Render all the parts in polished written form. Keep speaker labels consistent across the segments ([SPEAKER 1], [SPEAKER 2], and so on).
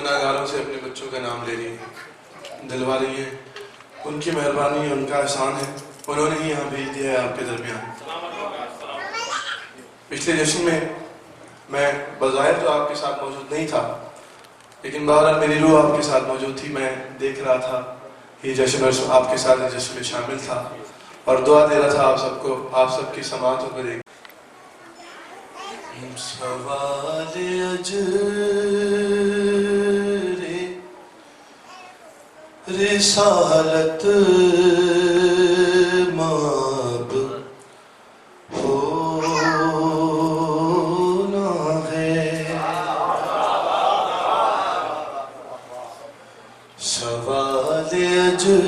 [SPEAKER 1] گناہگاروں سے اپنے بچوں کا نام لے رہی ہیں، دلوا رہی ہیں. ان کی مہربانی ہے، ان کا احسان ہے، انہوں نے ہی یہاں بھیج دیا ہے آپ کے درمیان. پچھلے جشن میں بظاہر تو آپ کے ساتھ موجود نہیں تھا، لیکن بہرحال میری روح آپ کے ساتھ موجود تھی. میں دیکھ رہا تھا یہ جشن اور آپ کے ساتھ اس جشن میں شامل تھا اور دعا دے رہا تھا آپ سب کو، آپ سب کی سماعتوں کو دیکھ. سوال اجر رسالت ماب ہونا ہے، سوال اجر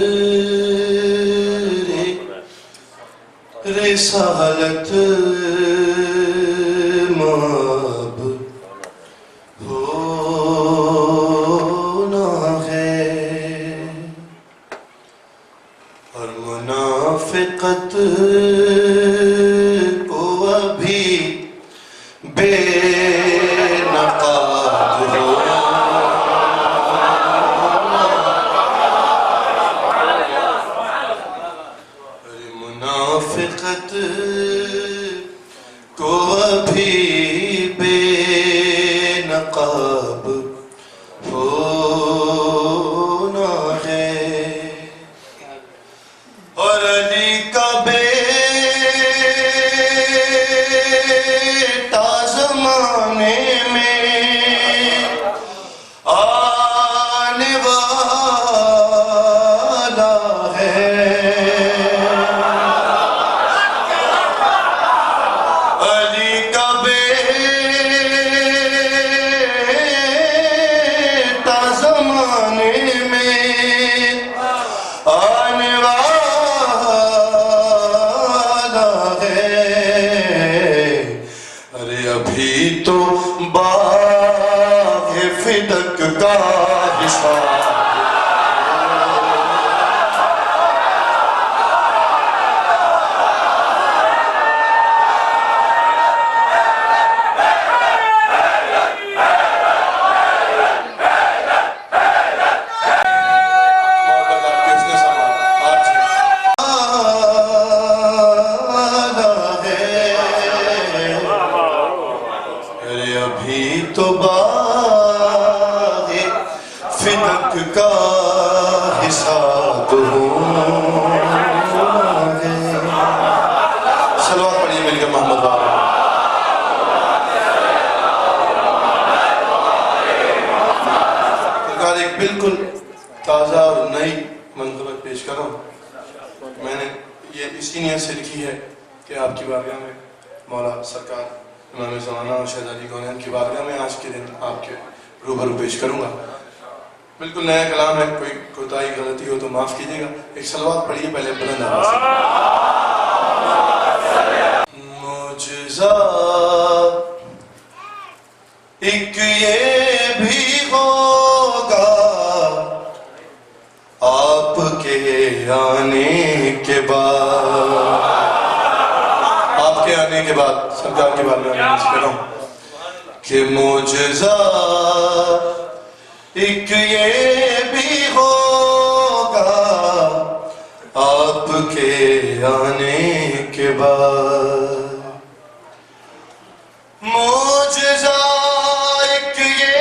[SPEAKER 1] رسالت ماب ہونا ہے، اور منافقت کو ابھی بے نقاب ہونا، منافقت کو ابھی بے نقاب ہونا ہے، اور علی کا بیٹا زمانے میں آنے والا ہے، علی کا بیٹا زمانے میں آنے والا ہے. ارے ابھی تو باغ فدق کا حساب تو باغ فدق کا حساب ہوگے. صلوات پڑھیے مل کر محمد بابا. ایک بالکل تازہ اور نئی منقبت پیش کروں. میں نے یہ اسی نیت سے لکھی ہے کہ آپ کی بارگاہ میں مولا سرکار امام زمانہ اور شہزادی کونین کی بارگاہ میں آج کے دن آپ کے روبرو پیش کروں گا. بالکل نیا کلام ہے، کوئی کوتاہی غلطی ہو تو معاف کیجیے گا. ایک صلوات پڑھیے پہلے بلند آواز سے. معجزہ ایک یہ بھی ہوگا آپ کے آنے کے بعد، آپ کے آنے کے بعد سرکار کے بارے میں عرض کر رہا ہوں کہ معجزہ ایک یہ بھی ہوگا آپ کے آنے کے بعد. معجزہ ایک یہ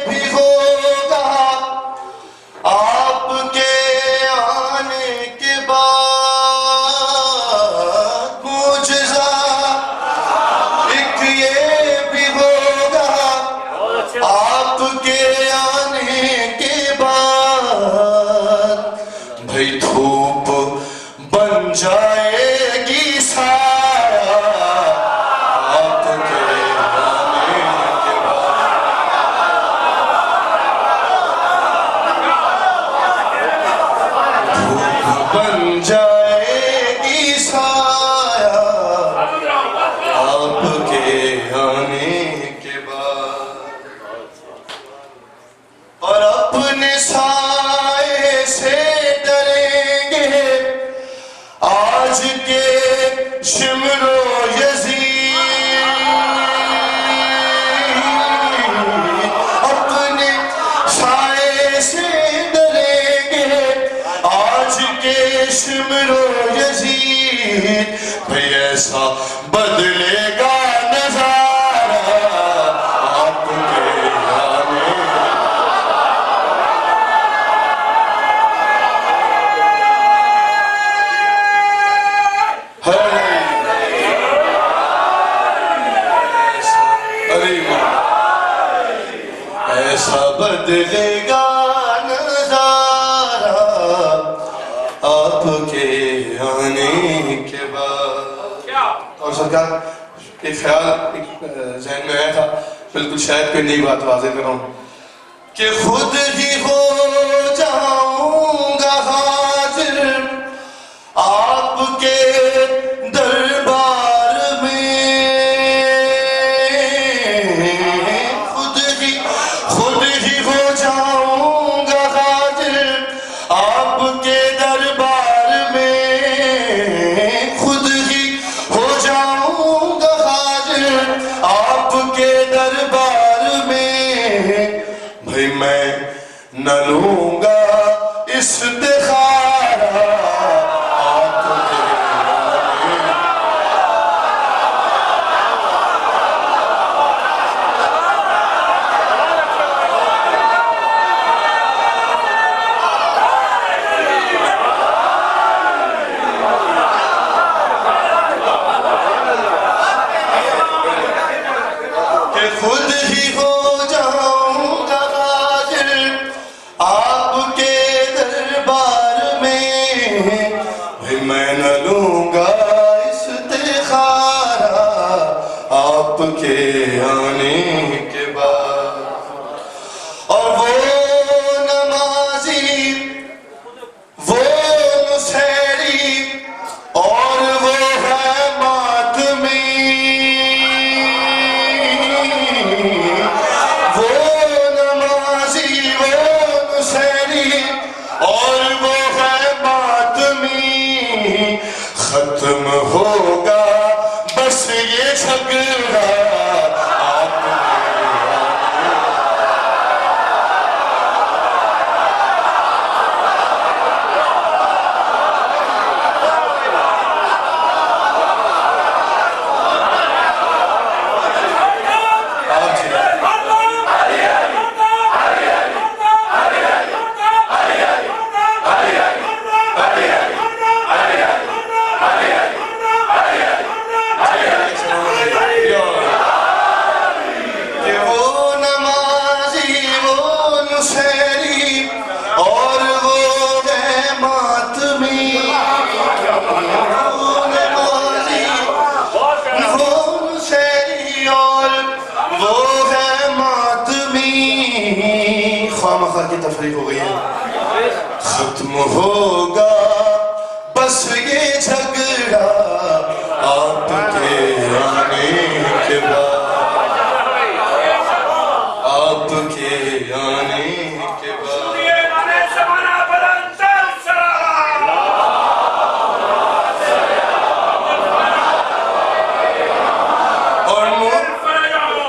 [SPEAKER 1] بھی ہوگا آپ کے آنے کے بعد، معجزہ ایک یہ بھی ہوگا آپ کے آنے کے بعد. بھئی دھوپ بن جائے گی سایہ آپ کے آنے کے بعد، دھوپ بن جائے گی سایہ آپ کے آنے کے بعد. اور اپنے سائے سے ڈریں گے آج کے شمر و یزید، اپنے ایسا بدلے گا نظارہ آپ کے آنے کے بعد. اور سرکار ایک خیال ذہن میں آیا تھا, بالکل شاید کوئی نئی بات واضح کر رہا ہوں, کہ خود ہی ہو جاؤں گا حاضر آپ کے دربار میں. خود ہی ہو جاؤں گا حاضر آپ کے دربار میں. خود ہی ہو جاؤں گا حاضر آپ کے دربار میں. بھئی میں نہ لوں گا استخارہ آپ کے کہ خود ہی ہو جاؤں گا حاضر آپ کے دربار میں. میں نہ لوں گا استخارہ آپ کے آنے کے بعد. اور وہ نمازی وہ نصیری اور وہ ہے ماتمی, وہ نمازی وہ نصیری اور وہ ہے ماتمی. ختم ہوگا بس یہ جھگڑا آپ کے کی تفریق ہو گئی ہے. ختم ہوگا بس یہ جھگڑا آپ کے آنے کے بعد, آپ کے آنے کے بعد. اور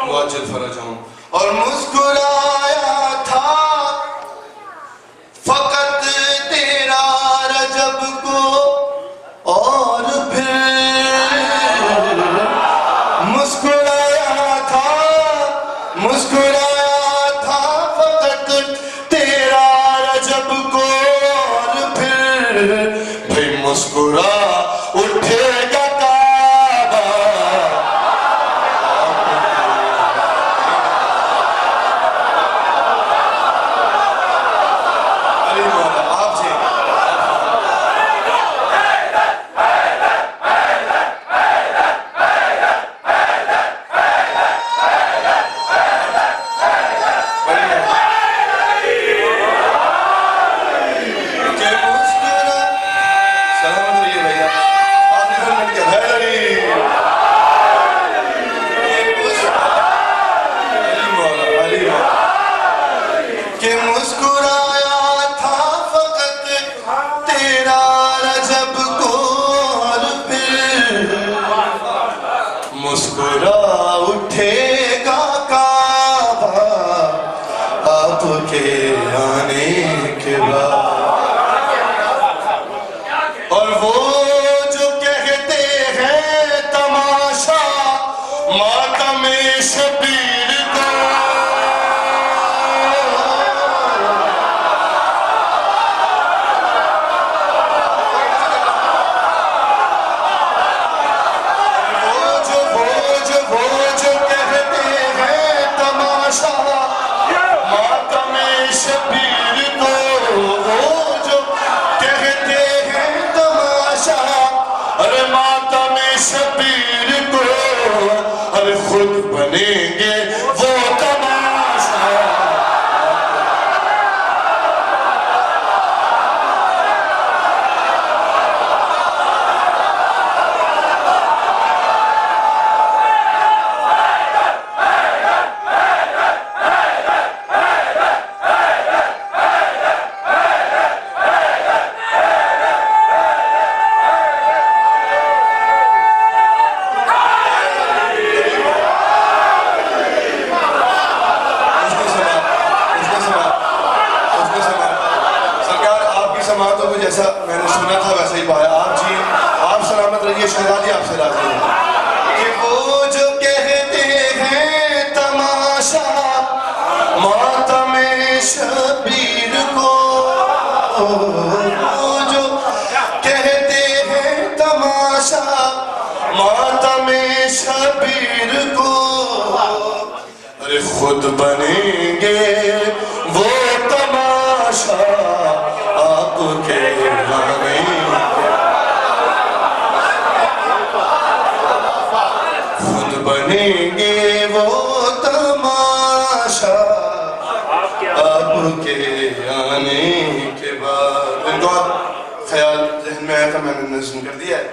[SPEAKER 1] واجل فرج ہوں اور مسکرایا تھا فقط تیرا رجب کو, اور پھر مسکرایا تھا فقط تیرا رجب کو, اور پھر بھئی مسکرا اٹھے گا کعبہ. مسکرا اٹھے گا کعبہ آپ کے آنے کے بعد. اور وہ جو کہتے ہیں تماشا ماتم شبیر کا, وہ جو کہتے ہیں تماشا گفتگو جیسا میں نے سنا تھا ویسا ہی پایا. آپ جی آپ سلامت رہیے, شہزادی آپ سے راضی ہیں کہ وہ جو کہتے ہیں تماشا ماتم شبیر کو, وہ جو کہتے ہیں تماشا ماتم شبیر کو, ارے خود بنیں گے وہ تماشا آپ کے آنے, خود بنیں گے وہ تماشا آپ کے آنے کے بعد. ایک اور خیال ذہن میں آیا تھا, میں نے نظم کر دیا ہے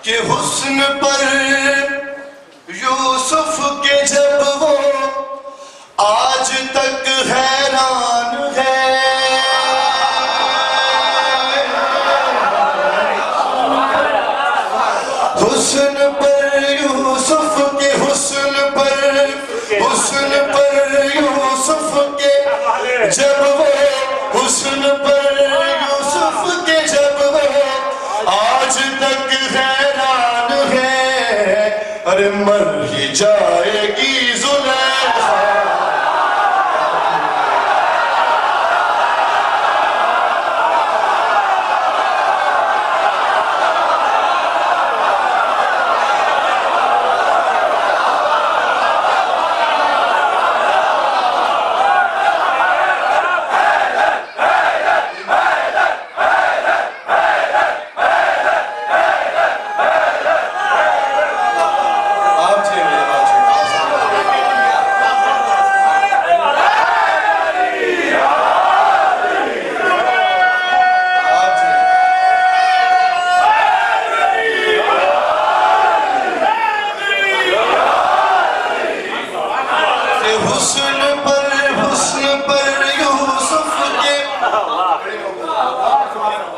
[SPEAKER 1] کہ حسن پر یوسف کے جب وہ آج تک حیران ہے, حسن پر یوسف کے, حسن پر یوسف کے جب وہ, حسن پر یوسف کے جب وہ آج تک حیران ہے, ارے مر ہی جائے گی زلیخا.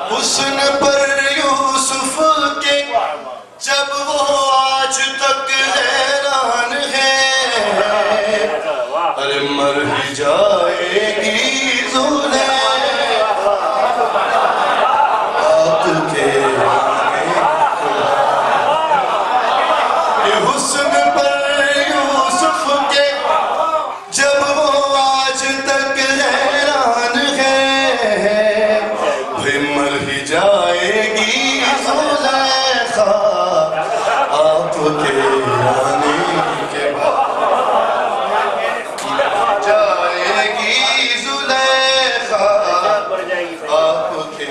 [SPEAKER 1] حسن پر یوسف کے جب وہ آج تک حیران ہے, ارے مر ہی جائے گی زلیخا آپ کے آنے. حسن پر یوسف کے جب وہ آج تک حیران ہے, مر ہی جائے گی زلیخا آپ کے آنے کے بعد, جائے گی زلیخا آپ کے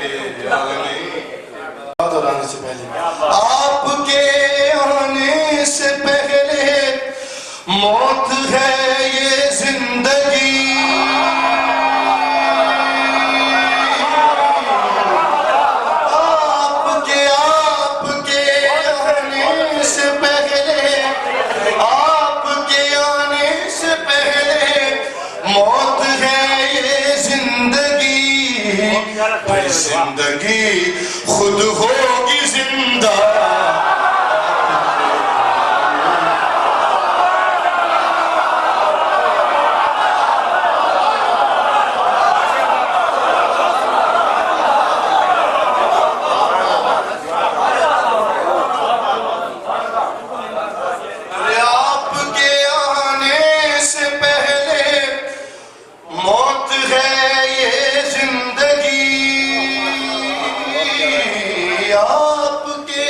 [SPEAKER 1] آنے اور آنے سے پہلے, آپ کے آنے سے پہلے موت ہے یہ زندگی, زندگی خود ہوگی زندہ. آپ کے آنے سے پہلے موت ہے یہ زندگی, آپ کے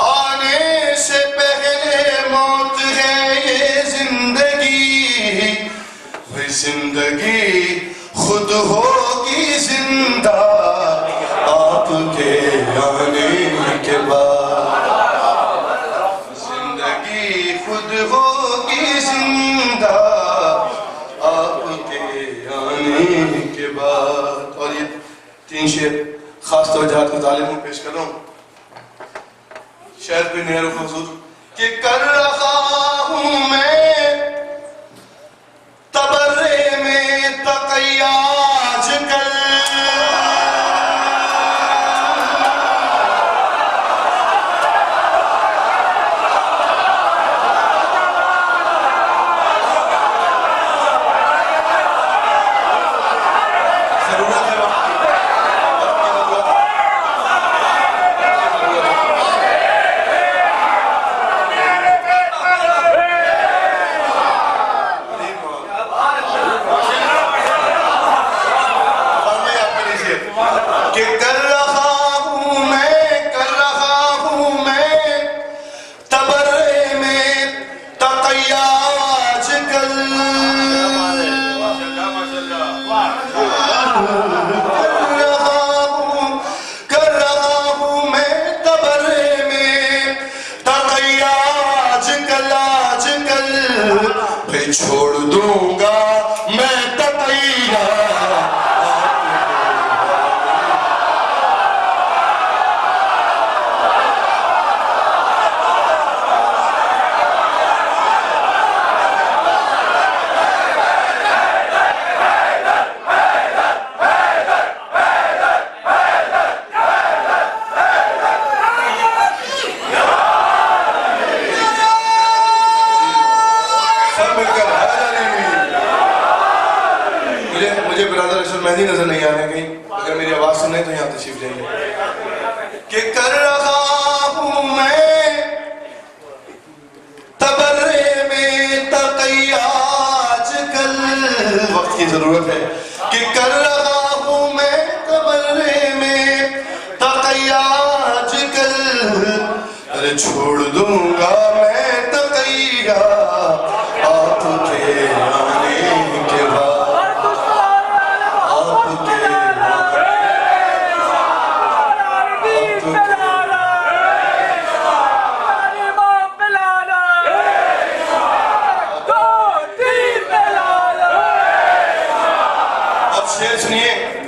[SPEAKER 1] آنے سے پہلے موت ہے یہ زندگی, زندگی خود ہوگی زندہ آپ کے آنے کے بعد, زندگی خود ہوگی زندہ آپ کے آنے کے بعد. اور یہ 3 شعر خاص توجہات کو طالب میں پیش کر رہا ہوں. شاید کوئی نیا رخ حضور کہ کر رہا ہوں میں تبرے میں تقیاج کر, ضرورت ہے کر رہا ہوں میں قبر میں تقیا آج کل پھر چھوڑ دوں گا میں تقیا مہندی نظر نہیں آنے کہیں اگر میری آواز سنیں تو یہاں تشریف جائیے کہ کر رہا ہوں میں تبرے میں تقیا آج کل وقت کی ضرورت ہے کہ کر رہا ہوں میں تبرے میں تقیا آج کل ارے چھوڑ دوں گا میں تقیا آپ کے آنے کے بعد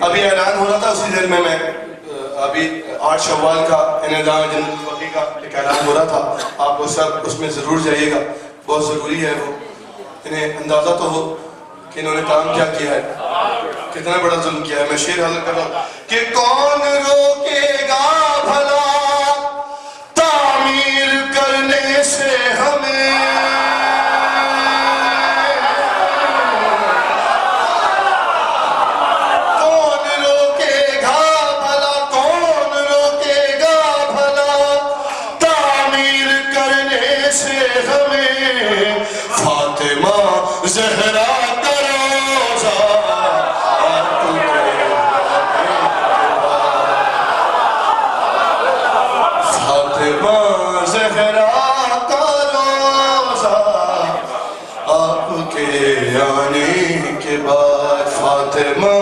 [SPEAKER 1] ابھی اعلان ہو رہا تھا اسی دن میں ابھی 8 شوال کا انعام جنت البقیع کا ایک اعلان ہو رہا تھا آپ وہ سب اس میں ضرور جائیے گا بہت ضروری ہے وہ انہیں اندازہ تو ہو کہ انہوں نے کام کیا کیا ہے کتنا بڑا ظلم کیا ہے میں شعر حاضر کر رہا ہوں کہ کون روکے گا بھلا تعمیر کرنے سے ہمیں زہرا کا روزہ آپ کے فاطمہ زہرا کا روزہ آپ کے آنے کے بعد فاطمہ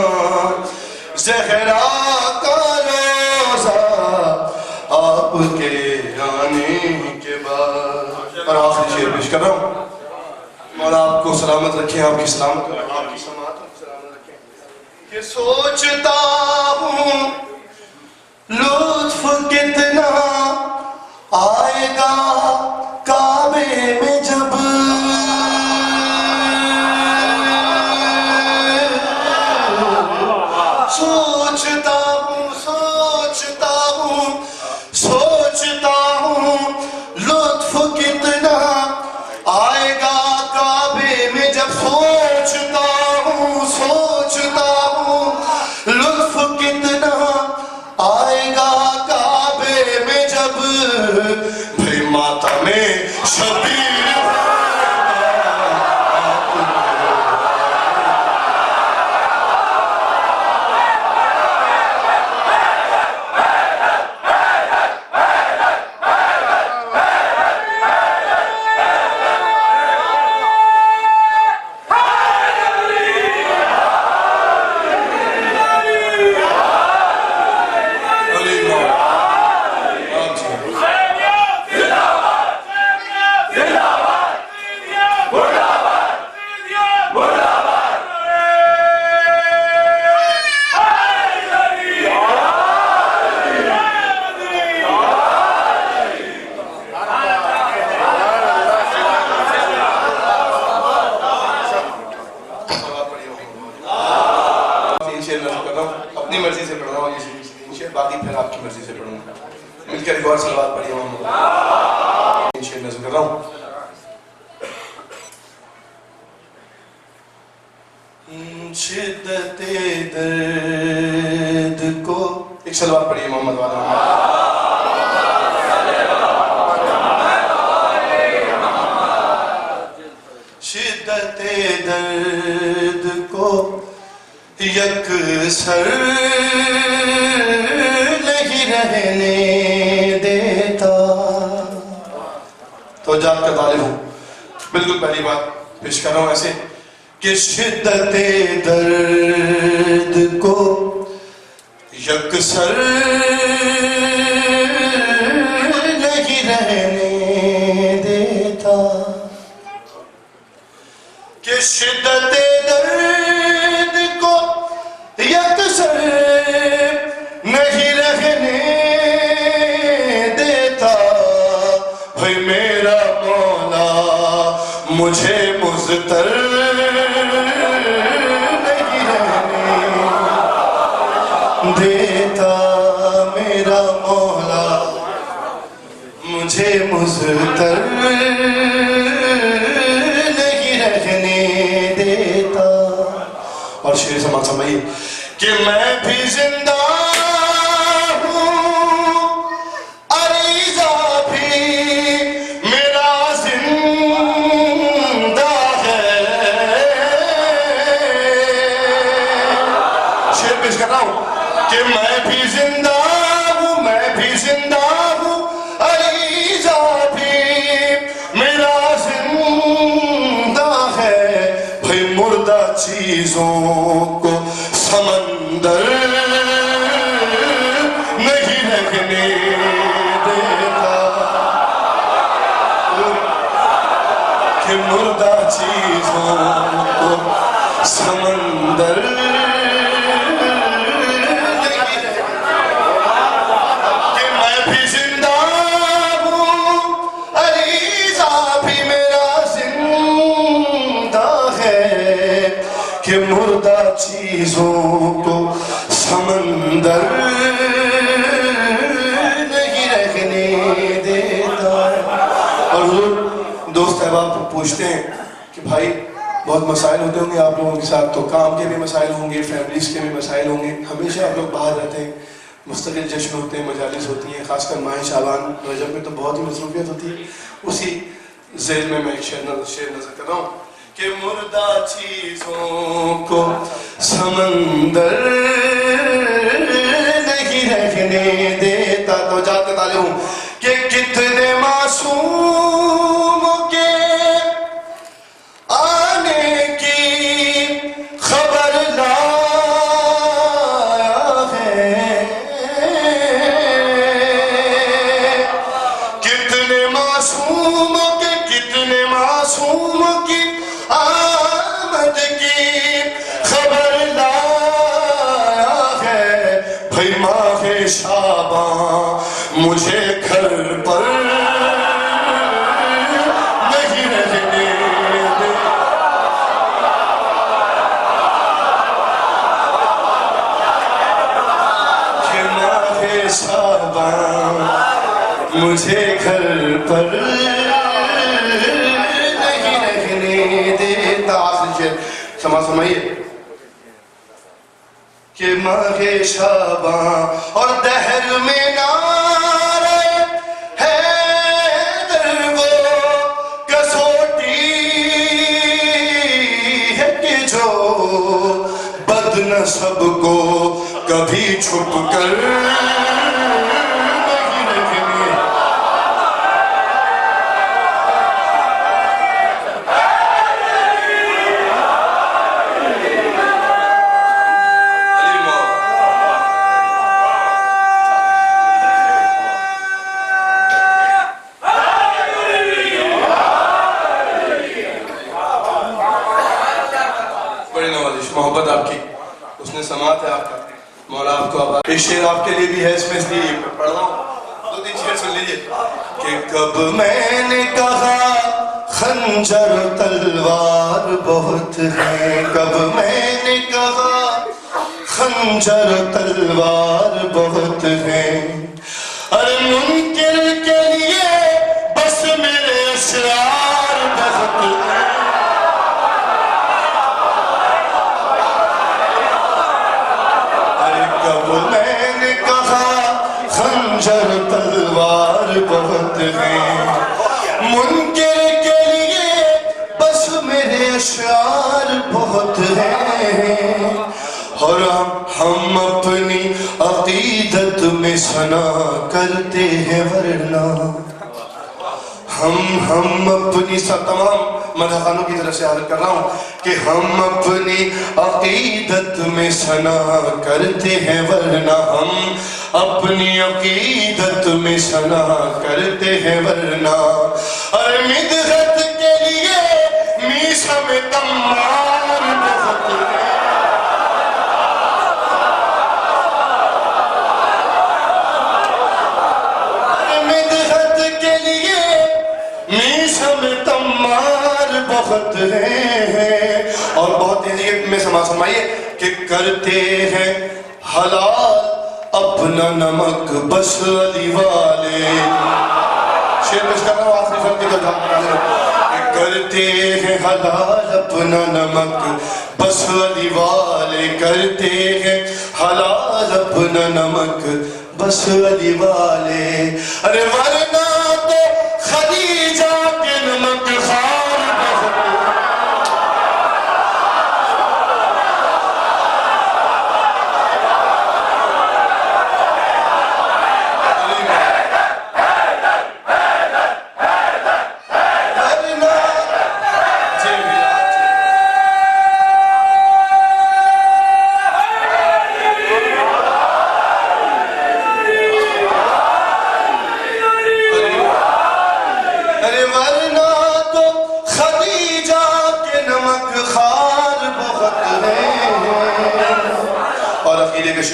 [SPEAKER 1] زہرا کا روزہ آپ کے آنے کے بعد اور آخری شعر پیش کر رہا ہوں مولا آپ کو سلامت رکھیں آپ کی سلامت آپ کی سماعت کو سلامت رکھیں کہ سوچتا ہوں لطف کتنا آئے گا کعبے میں جب سوچتا ہوں لطف کتنا آئے گا کعبے میں جب سوچتا ہوں لطف کتنا آئے گا کعبے میں جب بھئی ماتم شبیر اپنی مرضی سے پڑھ رہا ہوں یہ شعر باقی پھر آپ کی مرضی سے پڑھوں گا مل کر ایک اور صلوات پڑھیے محمد یہ شعر نظم کر رہا ہوں شدت درد کو ایک صلوات پڑھیے محمد والا شدت درد کو یک سر نہیں رہنے دیتا تو جات کا طالب ہوں بالکل پہلی بات پیش کر رہا ہوں ایسے کہ شدت درد کو یکسر نہیں رہنے دیتا، کہ شدت درد کو یکسر نہیں رہنے دیتا، بھائی میرا مولا مجھے مضطر دیتا، میرا مولا مجھے مضطر نہیں رہنے دیتا۔ اور شعر سماعت فرمائیے کہ میں بھی زندہ ہوں، عریضہ بھی میرا زندہ ہے، شعر پیش کر رہا ہوں کہ میں بھی زندہ ہوں، میں بھی زندہ ہوں، عریضہ بھی میرا زندہ ہے، بھئی مردہ چیزوں کو سمندر نہیں رکھنے دیتا، کہ مردہ چیزوں کو سمندر کہ مردہ چیزوں کو سمندر نہیں رکھنے دیتا۔ اور حضور دوست احباب پوچھتے ہیں کہ بھائی بہت مسائل ہوتے ہوں گے آپ لوگوں کے ساتھ، تو کام کے بھی مسائل ہوں گے، فیملیز کے بھی مسائل ہوں گے، ہمیشہ آپ لوگ باہر رہتے ہیں، مستقل جشن ہوتے ہیں، مجالس ہوتی ہیں، خاص کر ماہ شعبان رجب میں تو بہت ہی مصروفیت ہوتی ہے۔ اسی ذیل میں ایک شعر نظر کر رہا ہوں کہ مردہ چیزوں کو سمندر نہیں رکھنے دیتا۔ تو جاتے تالے ہوں کہ کتنے معصوم کے آنے کی خبر لایا ہے، کتنے معصوم کے، کتنے معصوم کی آمد کی خبر لایا ہے، بھئی ماہ شعبان مجھے گھر پر نہیں رہنے دے، کہ ماہ شعبان مجھے گھر پر سماعت فرمائیے کہ ماہ شعبان اور دہر میں نعرہ حیدر وہ کسوٹی ہے کہ جو بد نصب کو کبھی چھپ کر محبت آپ کی، اس نے سماعت ہے آپ کا، مولا آپ کو آباد۔ ایک شعر آپ کے لیے بھی ہے، اس میں اس لیے پڑھ رہا ہوں، دو تین شعر سن لیجئے کہ کب میں نے کہا خنجر تلوار بہت ہے، کب میں نے کہا خنجر تلوار بہت ہے، ارے منکر کے لیے بس میرے اشعار بہت ہے، میں نے کہا خنجر تلوار بہت ہے، منکر کے لیے بس میرے اشعار بہت ہیں، اور ہم اپنی عقیدت میں ثنا کرتے ہیں، ورنہ ہم اپنی تمام مدحخانوں کی طرف سے عرض کر رہا ہوں کہ ہم اپنی عقیدت میں ثنا کرتے ہیں ورنہ ہم اپنی عقیدت میں ثنا کرتے ہیں ورنہ ارے مدحت کے لیے میسا میں تمار بہت ہے بہت ہیں اور بہت تیزی میں سماع فرمائیے کہ کرتے ہیں حلال اپنا نمک بس علی والے شیر پیش کر رہا ہوں آخری فرق کی طرف کرتے ہیں حلال اپنا نمک بس علی والے کرتے ہیں حلال اپنا نمک بس علی والے ارے ورنہ تو خدیجہ کے نمک خار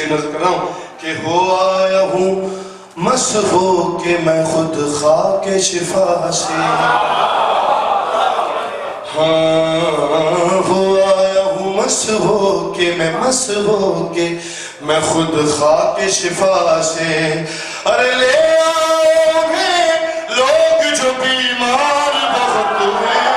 [SPEAKER 1] نظر کر رہا ہوں کہ ہو آیا ہوں مس ہو کہ میں خود خاک شفا سے ہاں ہو آیا ہوں مس ہو کہ میں مس ہو کہ میں خود خاک شفا سے ارے لے آؤ میں لوگ جو بیمار بہت ہیں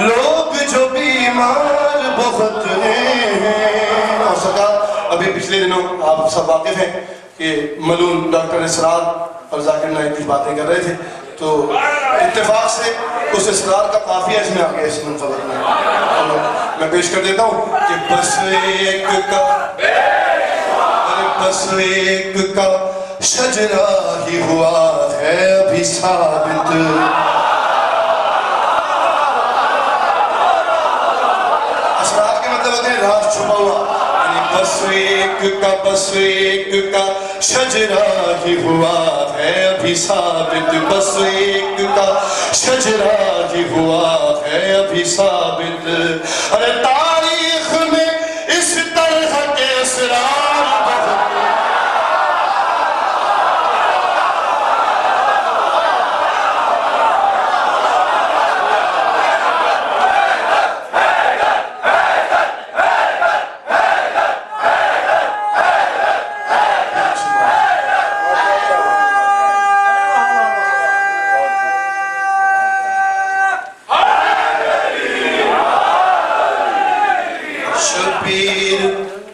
[SPEAKER 1] لوگ جو بیمار بہت ہیں اور سرکار ابھی پچھلے دنوں آپ سب واقف ہیں کہ ملون ڈاکٹر اسرار اور ذاکر نائک کچھ باتیں کر رہے تھے تو اتفاق سے اس اسرار کا قافیہ اس میں آ گیا اس منفرد میں پیش کر دیتا ہوں کہ بس ایک کا شجرہ ہی ہوا ہے ابھی ثابت راز چھپا ہوا بس ایک کا شجرہ ہی ہوا ہے ابھی ثابت بس ایک کا شجرہ ہی ہوا ہے ابھی ثابت ارے تاریخ میں اس طرح کے اسرار بہت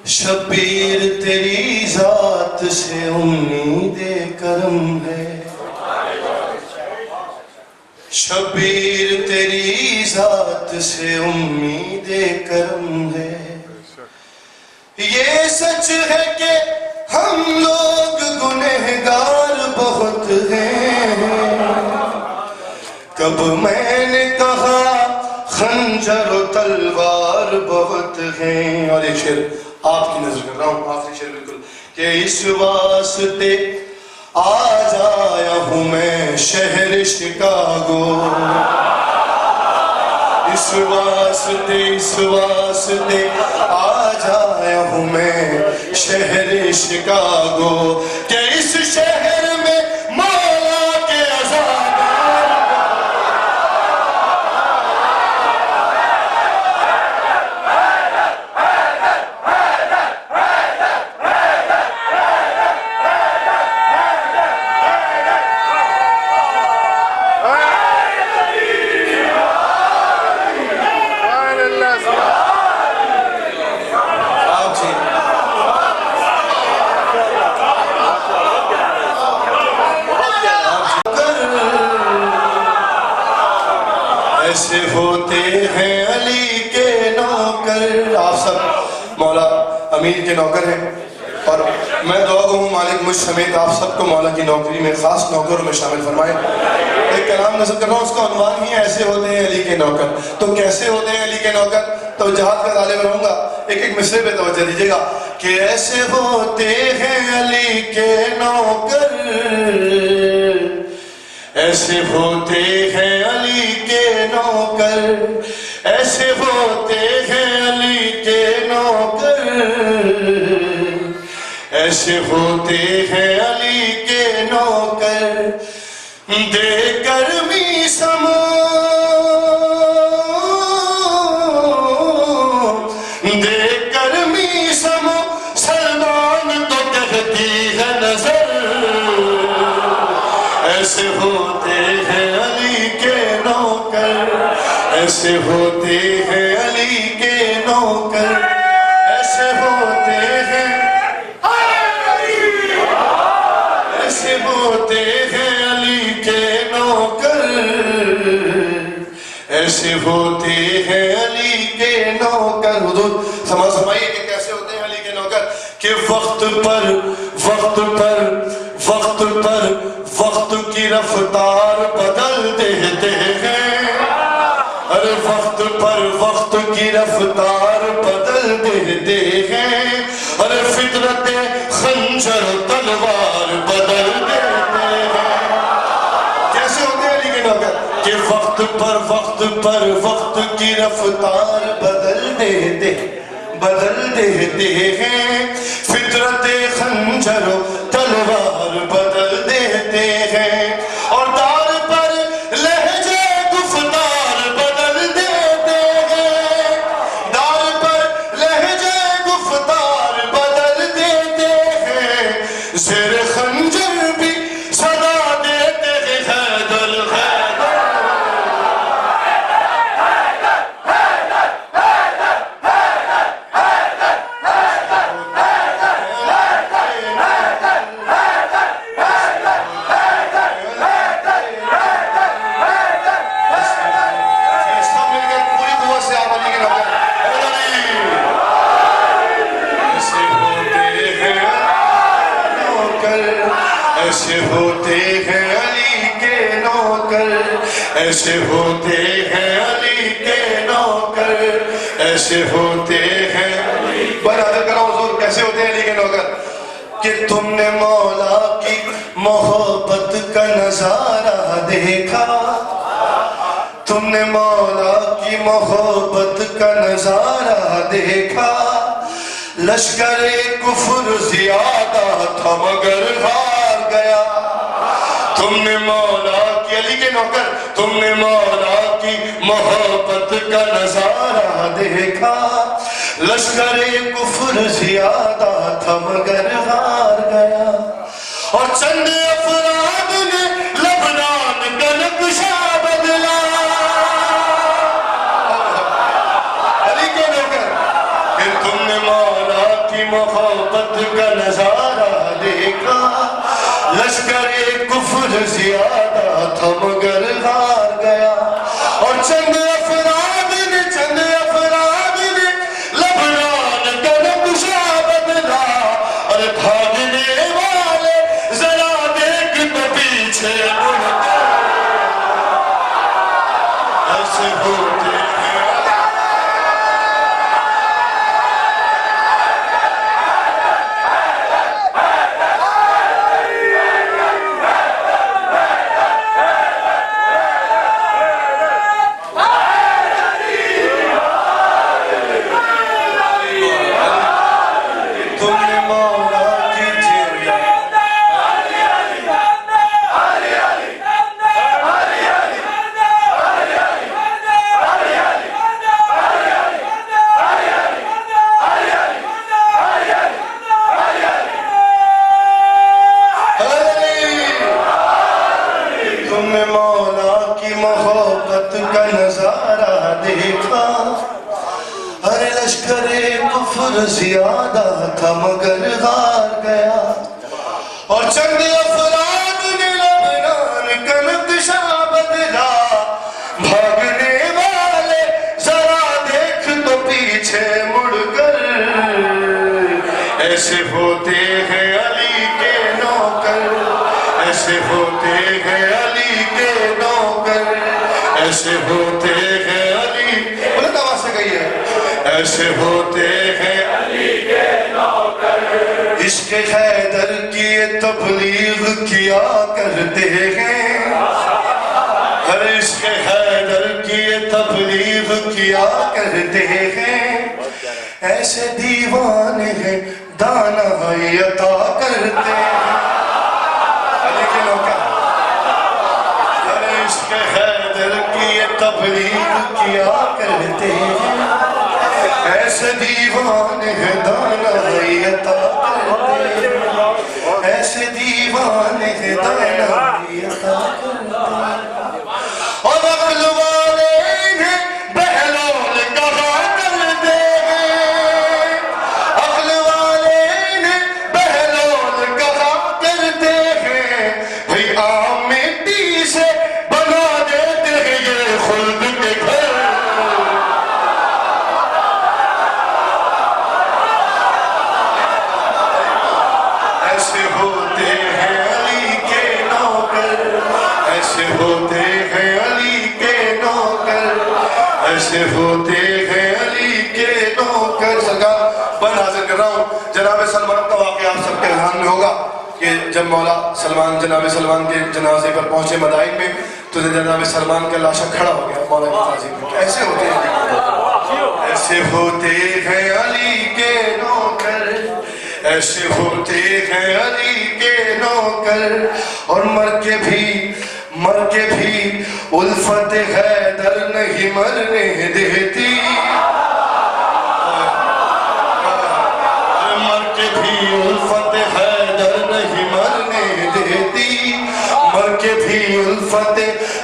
[SPEAKER 1] شبیر تیری ذات سے امید کرم ہے شبیر تیری ذات سے امید کرم ہے یہ سچ ہے کہ ہم لوگ گنہگار بہت ہیں کب میں نے کہا خنجر و تلوار بہت ہیں اور ایک شعر آپ کی نظر کر رہا ہوں آخری شعر بالکل کہ اس واسطے آج آیا ہوں میں شہر شکاگو اس واسطے آج آیا ہوں میں شہر شکاگو کہ اس شہر میں مولا کے ایسے ہوتے ہیں علی کے نوکر آپ سب مولا امیر کے نوکر ہیں اور میں دعا گو ہوں مالک مجھ سمیت آپ سب کو مولا کی نوکری میں خاص نوکروں میں شامل فرمائے. ایک کلام نظر کر رہا ہوں، اس کا عنوان ہی ایسے ہوتے ہیں علی کے نوکر. تو کیسے ہوتے ہیں علی کے نوکر؟ تو جہاد کا طالب رہوں گا، ایک مصرے پہ توجہ دیجیے گا کہ ایسے ہوتے ہیں علی کے نوکر، ایسے ہوتے ہیں علی کے نوکر، ایسے ہوتے ہیں علی کے نوکر، ایسے ہوتے ہیں علی کے نوکر. دے کر میسم دے کر میسم سلمان تو کہتی ہے نظر، ایسے ہوتے ہیں علی کے نوکر، ایسے ہوتے ہیں علی کے نوکر، ایسے ہوتے ہیں، ایسے ہوتے ہیں علی کے نوکر، ایسے ہوتے ہیں علی کے نوکر. حضور سمائیے کہ کیسے ہوتے ہیں علی کے نوکر، کہ وقت پر وقت پر وقت پر وقت کی رفتار بدل دیتے ہیں، ارے وقت پر وقت کی رفتار بدل دیتے ہیں، ارے فطرت خنجر تلوار بدل دیتے ہیں. کیسے ہوتے ہیں علی کے نوکر؟ کہ وقت پر وقت کی رفتار بدل دیتے ہیں، فطرت خنجر تلوار بدل دیتے ہیں، اور دار پر لہجے گفتار بدل دیتے ہیں، دار پر لہجے گفتار بدل دیتے ہیں، زیر خنجر بھی صدا دیتے ہیں حیدر حیدر. ایسے ہوتے ہیں علی کے نوکر، ایسے ہوتے ہیں علی کے نوکر، ایسے ہوتے ہیں. برادر کرو حضور کیسے ہوتے ہیں علی کے نوکر؟ کہ تم نے مولا کی محبت کا نظارہ دیکھا، تم نے مولا کی محبت کا نظارہ دیکھا، لشکر کفر زیادہ تھا مگر ہار گیا. تم نے مولا کی، علی کے نوکر، تم نے مولا کی محبت کا نظارہ دیکھا، لشکر کفر زیادہ تھا مگر ہار گیا. اور چند افراد نے لبنان کا نقشہ بدلا. علی کے نوکر، کہ تم نے مولا کی محبت کا نظارہ دیکھا، لشکر کفر زیادہ تھا مگر ہار گیا. اور چند افراد نے لبنان کا نقشہ بدلا. ارے بھاگنے والے ذرا دیکھ تو پیچھے مڑ کر، ایسے ہوتے ہیں. زیادہ تھا مگر ہار گیا. اور چند افراد نے لبنان کا نقشہ بدلا. بھاگنے والے ذرا دیکھ تو پیچھے مڑ کر، ایسے ہوتے ایسے ہوتے ہیں علی، بلند آواز سے کہیے، ایسے ہوتے ہیں علی کے نوکر، عشق حیدر کی تبلیغ کیا کرتے ہیں، ہر عشق حیدر کی تبلیغ کیا کرتے ہیں، ایسے دیوانے ہیں دانائی عطا کرتے ہیں، علی کے نوکر، ہر عشق حیدر کی تبلیغ کیا کرتے ہیں، ایسے دیوانے ہیں دانائی عطا کرتے ہیں، ایسے دیوانے ہیں دانائی عطا کرتے ہیں، اور عقل والے ہیں بہلول کہا کرتے ہیں، عقل والے ہیں بہلول کہا کرتے ہیں، بھئی عام مٹی سے بنا دیتے ہیں یہ خلد کے گھر، ایسے ہوتے ہیں علی کے نوکر، ایسے ہوتے ہیں علی کے نوکر، ایسے ہوتے ہیں علی کے نوکر۔ سرکار بند حاضر کر رہا ہوں، جناب سلمان کا واقعہ آپ سب کے ذہن میں ہوگا کہ جب مولا سلمان جناب سلمان کے جنازے پر پہنچے مدائن میں تو جناب سلمان کا لاشا کھڑا ہو گیا مولا کی تعظیم میں، ایسے ہوتے ہیں، ایسے ہوتے ہیں علی کے نوکر، ایسے ہوتے ہیں علی کے نوکر، اور مر کے بھی الفت حیدر نہیں مرنے دیتی، مر کے بھی الفت حیدر نہیں مرنے دیتی، مر کے بھی الفت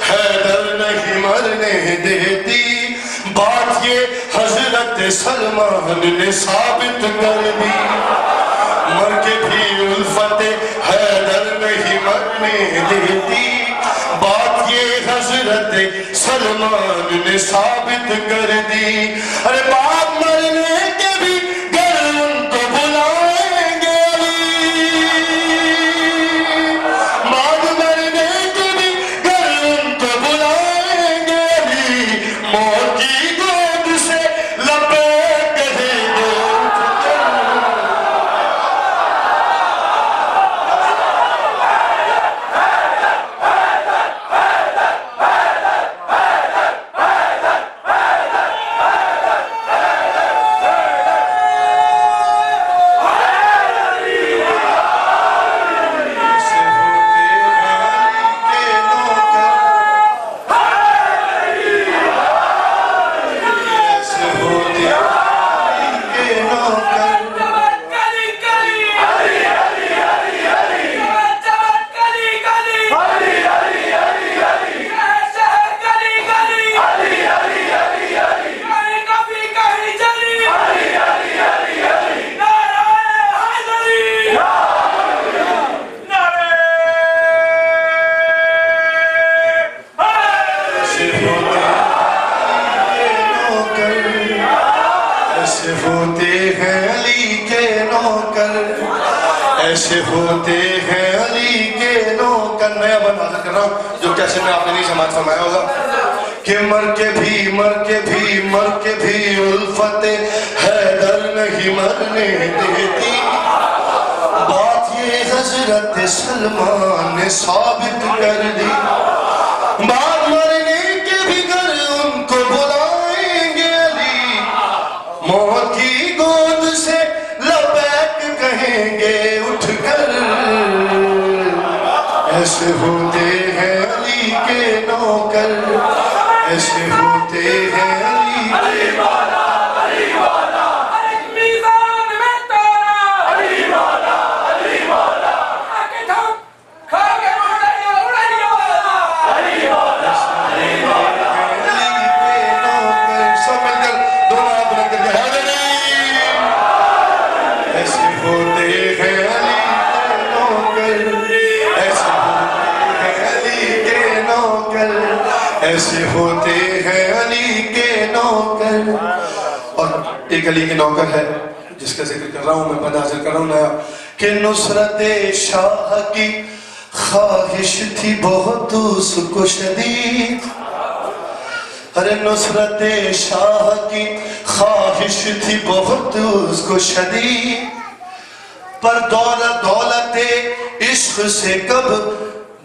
[SPEAKER 1] حیدر نہیں مرنے دیتی، بات یہ حضرت سلمان نے ثابت کر دی، مر کے بھی الفت حیدر نہیں مرنے دیتی، بات یہ حضرت سلمان نے ثابت کر دی، ارے باپ مرنے کے بھی گر ان کو بلائیں گے علی، باپ مرنے کے بھی گر ان کو بلائیں گے علی، موت کی گود سے لبیک کہیں گے اٹھ کر، ایسے ہوتے ہیں علی کے نوکر۔ نیا بند حاضر کر رہا ہوں جو کیسے میں آپ نے نہیں سماعت فرمایا ہوگا کہ مر کے بھی الفت حیدر نہیں مرنے دیتی، بات یہ حضرت سلمان نے ثابت کر دی، بات مرنے کے بھی گر ان کو بلائیں گے علی، موت کی گود سے لبیک کہیں گے اٹھ کر، ایسے ہوتے ہیں علی کے نوکر، ایسے ہوتے ہیں علی کے نوکر۔ ایسے ہوتے ہیں علی کے نوکر۔ اور ایک علی کے نوکر ہے جس کا ذکر کر رہا ہوں میں، بند حاضر کر رہا ہوں نیا، کہ نصرت شاہ کی خواہش تھی بہت اس کو شدید، ارے نصرت شاہ کی خواہش تھی بہت اس کو شدید، پر دولت عشق سے کب،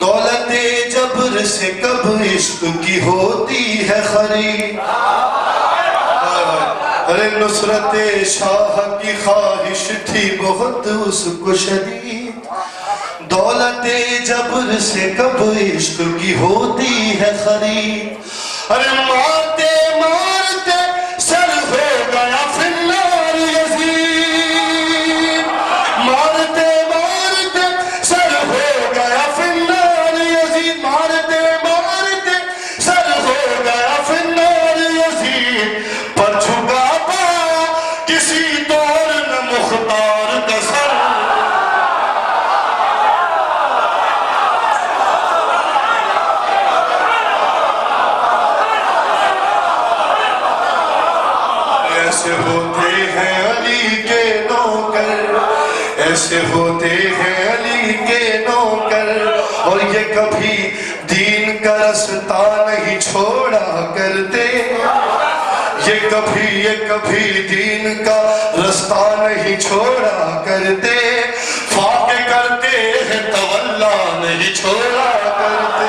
[SPEAKER 1] دولت جبر سے کب عشق کی ہوتی ہے خرید۔ ارے نصرت شاہ کی خواہش تھی بہت اس کو شدید، دولت جبر سے کب عشق کی ہوتی ہے خرید۔ ارے مارتے مارتے سر ہو گیا فی النار یزید، مارتے مارتے سر ہو گیا فی النار یزید، مارتے مارتے سر ہو گیا فی النار یزید، پر جھکا پایا کسی طور نہ مختار کا سر۔ ایسے ہوتے ہیں علی کے نوکر، ایسے ہوتے ہیں علی کے نوکر، اور یہ کبھی دین کا رستہ نہیں چھوڑا کرتے، یہ کبھی دین کا رستہ نہیں چھوڑا کرتے، فاقے کرتے ہیں تولا نہیں چھوڑا کرتے۔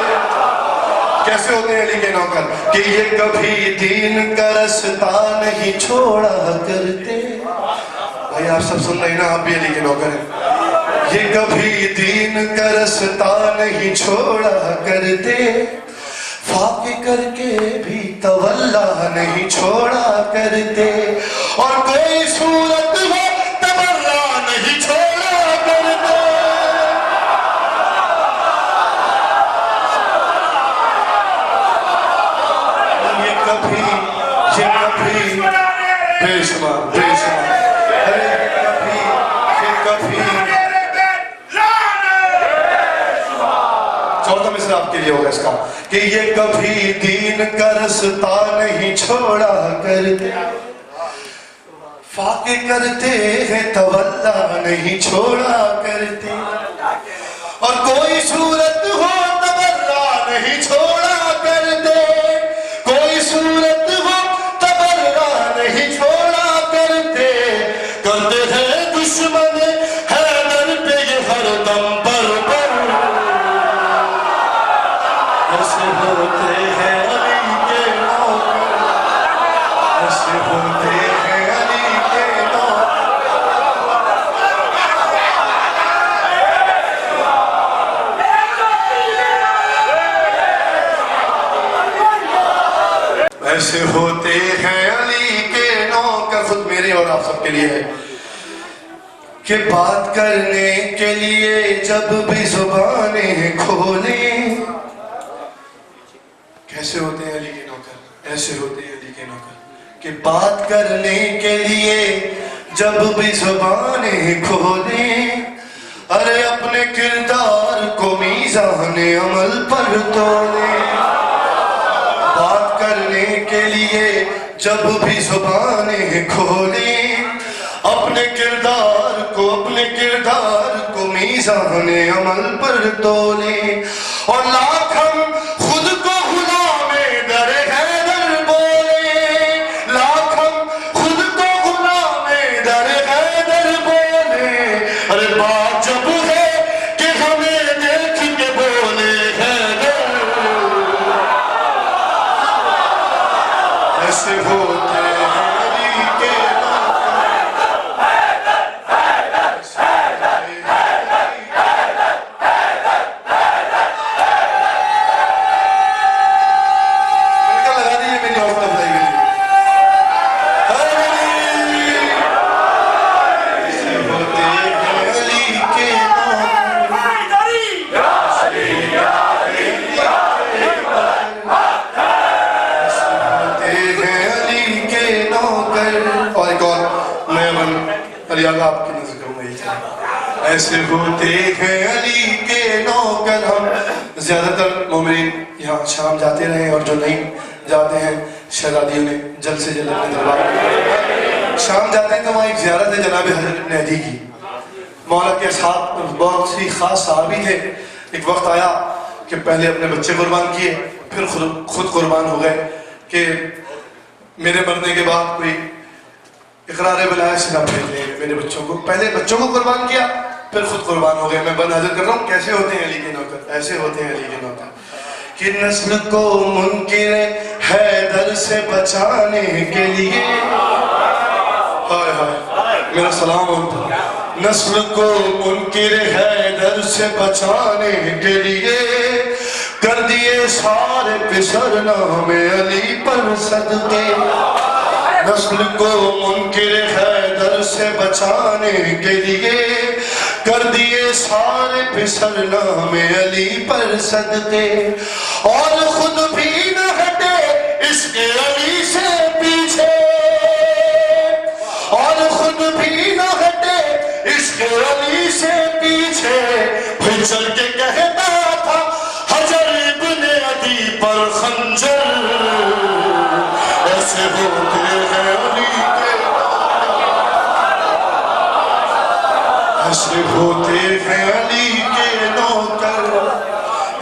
[SPEAKER 1] کیسے ہوتے ہیں علی کے نوکر کہ یہ کبھی دین کا رستہ نہیں چھوڑا کرتے۔ بھائی آپ سب سن رہے ہیں نا، آپ بھی علی کے نوکر ہیں۔ یہ کبھی دین کا رستہ نہیں چھوڑا کرتے، فاقے کر کے بھی تولا نہیں چھوڑا کرتے، اور کوئی صورت ہو تبرا نہیں چھوڑا کرتے۔ یہ کبھی بے شمار بے شمار، چوتھا مصرع آپ کے لیے ہوگا اس کا کہ یہ کبھی دین کا رستہ نہیں چھوڑا کرتے، فاقے کرتے ہیں تولا نہیں چھوڑا کرتے، اور کوئی صورت ہو تبرا نہیں چھوڑا کرتے، کوئی صورت ہو تبرا نہیں چھوڑا کرتے، کرتے ہیں دشمن حیدر پہ یہ ہر دم پر ایسے ہوتے ہیں علی کے نوکر، ایسے ہوتے ہیں علی کے نوکر، ایسے ہوتے ہیں علی کے نوکر۔ خود میرے اور آپ سب کے لیے ہے کہ بات کرنے کے لیے جب بھی زبانیں کھولیں، کیسے ہوتے ہیں علی کے نوکر، ایسے ہوتے ہیں علی کے نوکر کہ بات کرنے کے لیے جب بھی زبانیں کھولیں، ارے اپنے کردار کو میزان عمل پر تولیں۔ بات کرنے کے لیے جب بھی زبانیں کھولیں، اپنے کردار کو میزان عمل پر تولیں، اور لاکھ ہم خود کو غلام در حیدر بولیں، لاکھ ہم خود کو غلام در حیدر بولیں، ارے بات جب ہے کہ ہمیں دیکھ کے بولے حیدر، ایسے ہوتے ہیں علی کے آپ کی نظر کروں گئی تھی۔ ایسے ہوتے ہیں علی کے نوکر۔ ہم زیادہ تر مومنین یہاں شام جاتے رہے، اور جو نہیں جاتے ہیں شہزادیوں نے جلد سے جلد اپنے دربار شام جاتے ہیں تو وہاں ایک زیارت ہے جناب حضرت ابن عدی کی۔ مولا کے ساتھ بہت سی خاص صحابی تھے۔ ایک وقت آیا کہ پہلے اپنے بچے قربان کیے، پھر خود قربان ہو گئے، کہ میرے مرنے کے بعد کوئی اقرار ولایت سے نہ بھیج لیں میرے بچوں کو. پہلے بچوں کو قربان کیا پھر خود قربان ہو گئے. میں بند حاضر کر رہا ہوں کیسے ہوتے ہیں علی کے نوکر, ایسے ہوتے ہیں علی کے نوکر کہ نسل کو منکر حیدر سے بچانے کے لیے, ہائے ہائے میرا سلام ان پر, نسل کو منکر حیدر سے بچانے کے لیے کر دیے سارے پسر نام علی پر صدقے. نسل کو منکر حیدر سے بچانے کے لیے کر دیے سارے پسر نام علی پر صدقے, اور خود بھی نہ ہٹے اس کے علی سے پیچھے, اور خود بھی نہ ہٹے اس کے علی سے پیچھے. پھر چل کے کہتا تھا حجر ابن عدی پر خنجر, ایسے ہوتے ہیں علی کے, ایسے ہوتے ہیں علی کے نوکر,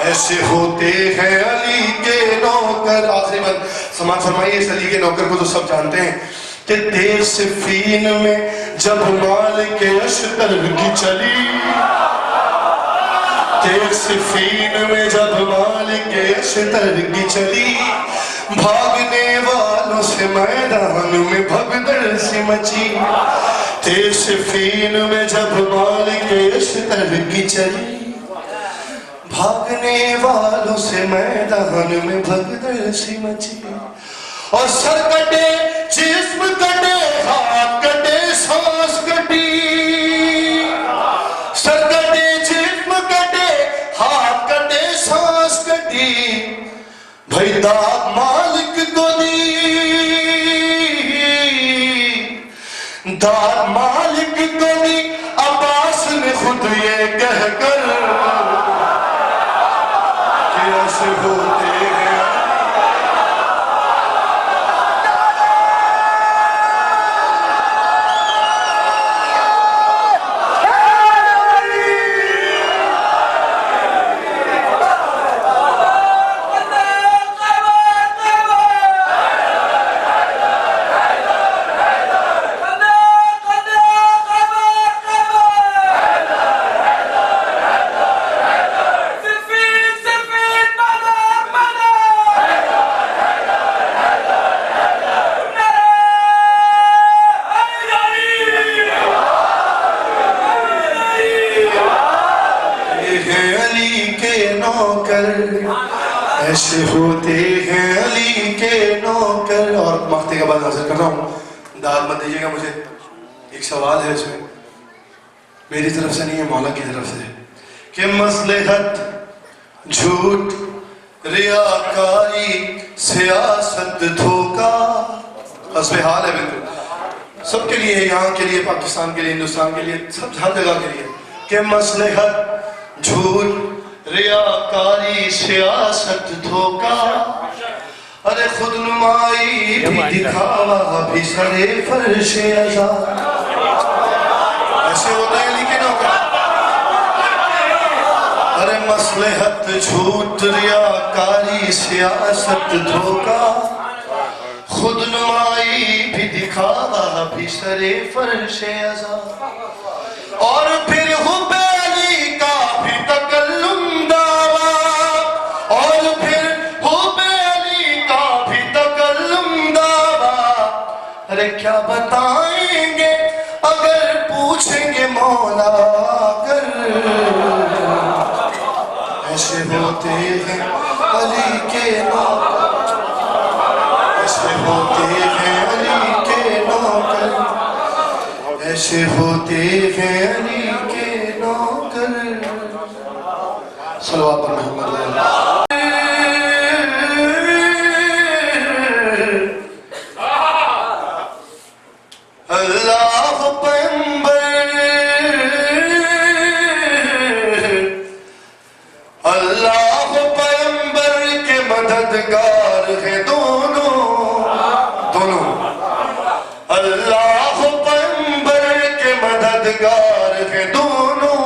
[SPEAKER 1] ایسے ہوتے ہیں علی کے نوکر. آخری بات سماعت فرمائیے, اس علی کے نوکر کو تو سب جانتے ہیں کہ تیر صفین میں جب مالک اشتر کی چلی, تیر صفین میں جب مالک اشتر کی چلی, بھاگنے والوں سے میدان میں بھگدڑ سی مچی. تیر صفین میں جب مالک اشتر کی چلی, بھاگنے والوں سے میدان میں بھگدڑ سی مچی. اور سر کٹے جسم کٹے ہاتھ کٹے سانس کٹی, سر کٹے جسم کٹے ہاتھ کٹے سانس کٹی. بھائی داد مالک کو دی, داد مالک کو دی. عباس نے خود یہ کہہ کر کہ ایسے ہوتے ہیں ایسے ہوتے ہیں علی کے نوکر. اور مقتے کا بعد حاضر کر رہا ہوں, داد مت دیجیے گا مجھے. ایک سوال ہے اس میں, میری طرف سے نہیں ہے مولا کی طرف سے, کہ مصلحت جھوٹ ریاکاری سیاست دھوکہ, حسب حال ہے بالکل سب کے لیے, یہاں کے لیے, پاکستان کے لیے, ہندوستان کے لیے, سب ہر جگہ کے لیے, کہ مصلحت جھوٹ ریاکاری سیاست دھوکہ, ارے خود نمائی بھی دکھاوا بھی سرے فرش عزا. ایسے ہوتا ہے لیکن ہوگا. ارے مصلحت جھوٹ ریاکاری سیاست دھوکہ, خود نمائی بھی دکھاوا بھی سرے فرش عزا. اور پھر حب علی کا بھی تکلم دعویٰ, اور پھر حب علی کا بھی تکلم دعویٰ. ارے کیا بتائیں گے اگر پوچھیں گے مولا کر, ایسے ہوتے ہیں علی کے نوکر, ایسے ہوتے ہیں علی کے نوکر, ایسے ہوتے ہیں علی کے نوکر. صلوات پر محمد اللہ پیغمبر, اللہ پیغمبر کے مددگار ہیں دونوں, دونوں. اللہ پیغمبر کے مددگار ہیں دونوں,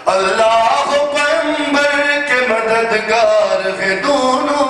[SPEAKER 1] اللہ پیغمبر کے مددگار ہیں دونوں.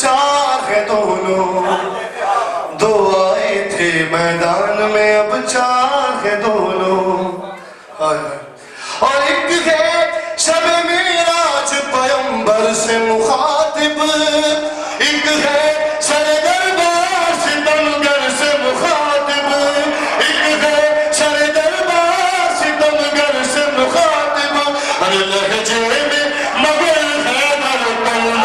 [SPEAKER 1] چار ہے دونوں، دو آئے تھے میدان میں اب چار ہے دونوں، اور ایک ہے شب معراج پیمبر سے مخاطب، ایک ہے سر دربار ستمگر سے مخاطب، ایک ہے سر دربار ستمگر سے مخاطب، ہر لہجے میں مگر حیدر پلہ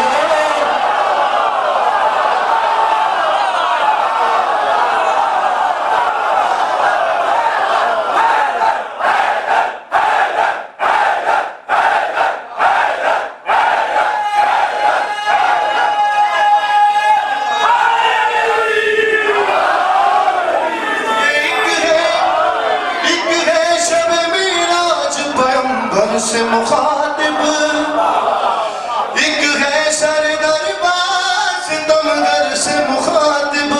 [SPEAKER 1] سے مخاطب، ایک ہے سر دربار ستمگر سے مخاطب،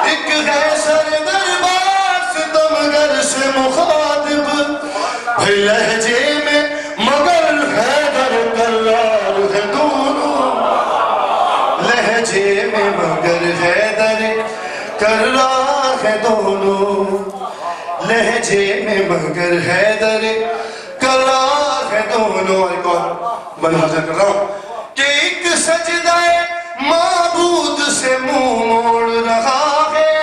[SPEAKER 1] ایک ہے سر دربار ستمگر سے مخاطب، لہجے میں مگر حیدر کرار ہے دونوں، لہجے میں مگر حیدر کرار ہے دونوں، لہجے میں مگر حیدر کرار ہے دونوں۔ ایک اور بن حاضر کر رہا ہوں کہ ایک سجدہ معبود سے منہ موڑ رہا ہے،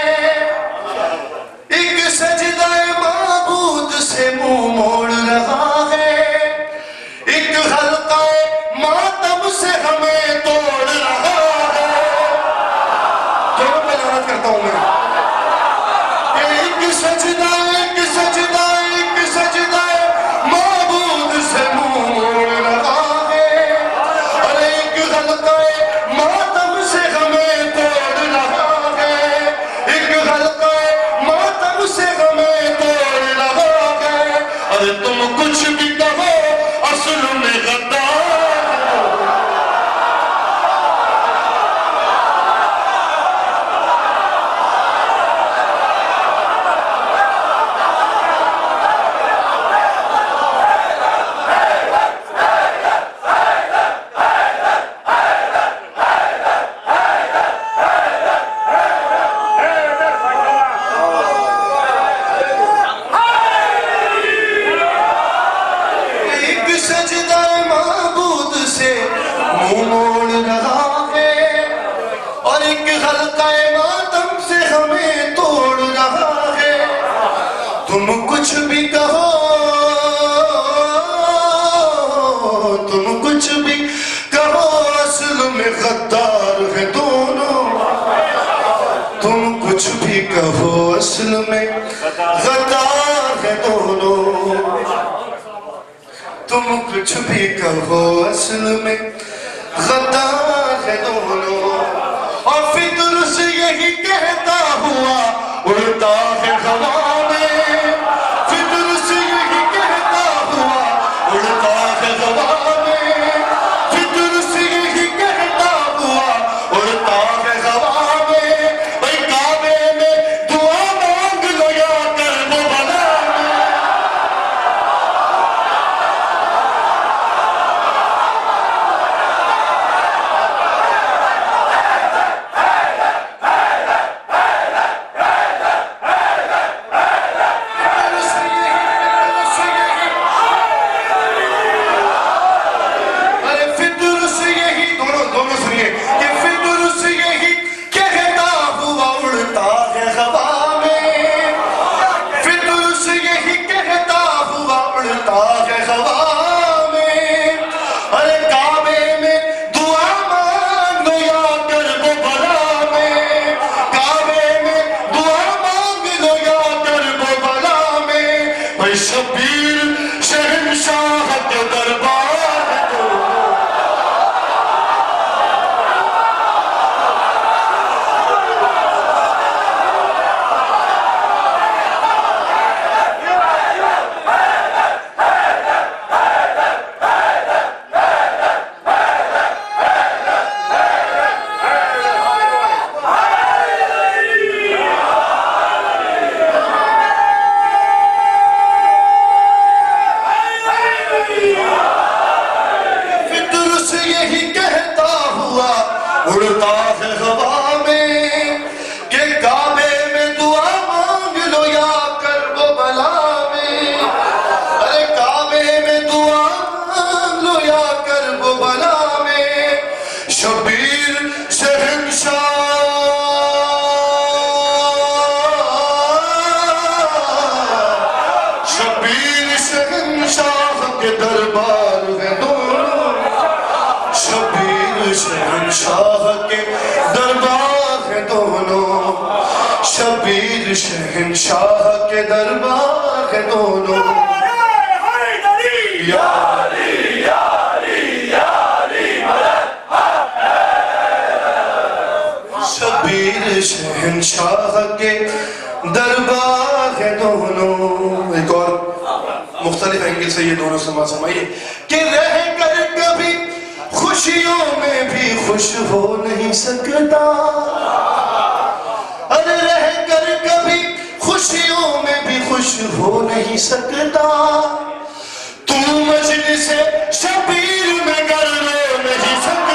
[SPEAKER 1] ایک سجدہ معبود سے منہ موڑ رہا ہے، ایک حلقہ ماتم سے ہمیں توڑ رہا ہے۔ کیوں میں لعنت کرتا ہوں میں ایک سجدہ معبود سے منہ موڑ رہا ہے، اور ایک حلقہ ماتم سے ہمیں توڑ رہا ہے، ایک حلقہ ماتم سے ہمیں توڑ رہا ہے، اور تم کچھ بھی کہو اصل میں غدار موڑ رہا ہے، اور ایک حلقہ ماتم سے ہمیں توڑ رہا ہے، تم کچھ بھی کہو، تم کچھ بھی کہو اصل میں غدار ہے دونوں، تم کچھ بھی کہو اصل میں غدار ہے دونوں، تم کچھ بھی کہو اصل میں غدار ہے دونوں، اور فطر سے یہی کہتا ہوا اڑتا ہے ہوا میں، فطر سے یہی کہتا ہوا اڑتا ہے ہوا میں، فطر سے یہی کہتا ہوا اڑتا ہے ہوا میں، بھئی کعبے میں دعا مانگ لو یا کربلا میں۔ کے دربار ہے دونوں، شبیر شہنشاہ کے دربار ہے دونوں، شبیر شہنشاہ کے دربار ہے دونوں. یاری یاری یاری شبیر شہنشاہ کے دربار ہے دونوں. ایک اور مختلف اینگل سے یہ دونوں سمائیے کہ رہ کر کبھی خوشیوں میں بھی خوش ہو نہیں سکتا، ارے رہ کر کبھی خوشیوں میں بھی خوش ہو نہیں سکتا، تو مجلس شبیر میں گر رو نہیں سکتا.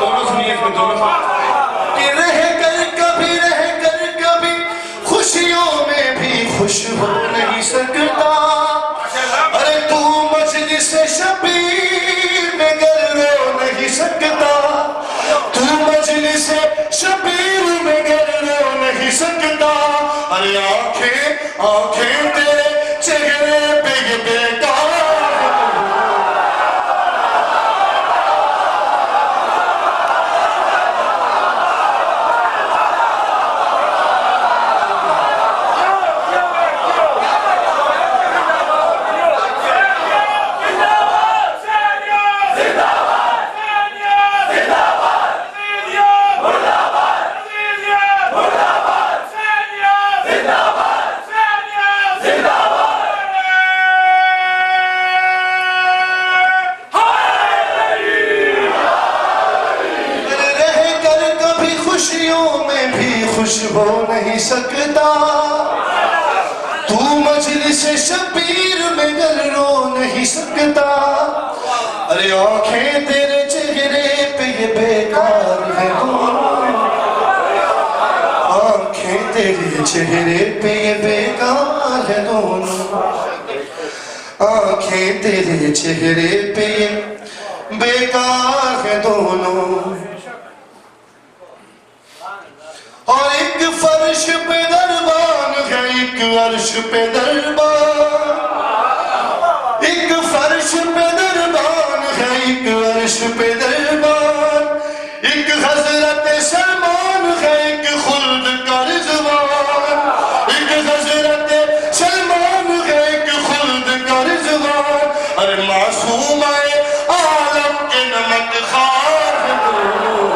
[SPEAKER 1] دونوں سنیے اس میں دونوں کہ رہ کر کبھی خوشیوں میں بھی خوش ہو نہیں سکتا، ارے تو مجلس شبیر میں گر رو نہیں سکتا، تو مجلس شبیر میں گر رو نہیں سکتا. ارے آنکھیں تیرے چہرے پہ یہ بیکار خوش ہو نہیں سکتا، تو مجلس شبیر میں گر رو نہیں سکتا. ارے آنکھیں تیرے چہرے پہ یہ بیکار ہے دونوں، آنکھیں تیرے چہرے پہ یہ بیکار ہے دونوں، آنکھیں تیرے چہرے پہ یہ بیکار ہے دونوں. اور ایک فرش پہ دربان ہے ایک عرش پہ دربان، ایک فرش پہ دربان ہے ایک عرش پہ دربان، ایک حضرت سلمان ہے ایک خلد کا رضوان، ایک حضرت سلمان ہے ایک خلد کا رضوان. ارے معصوم عالم کے نمک خوار ہے دونوں،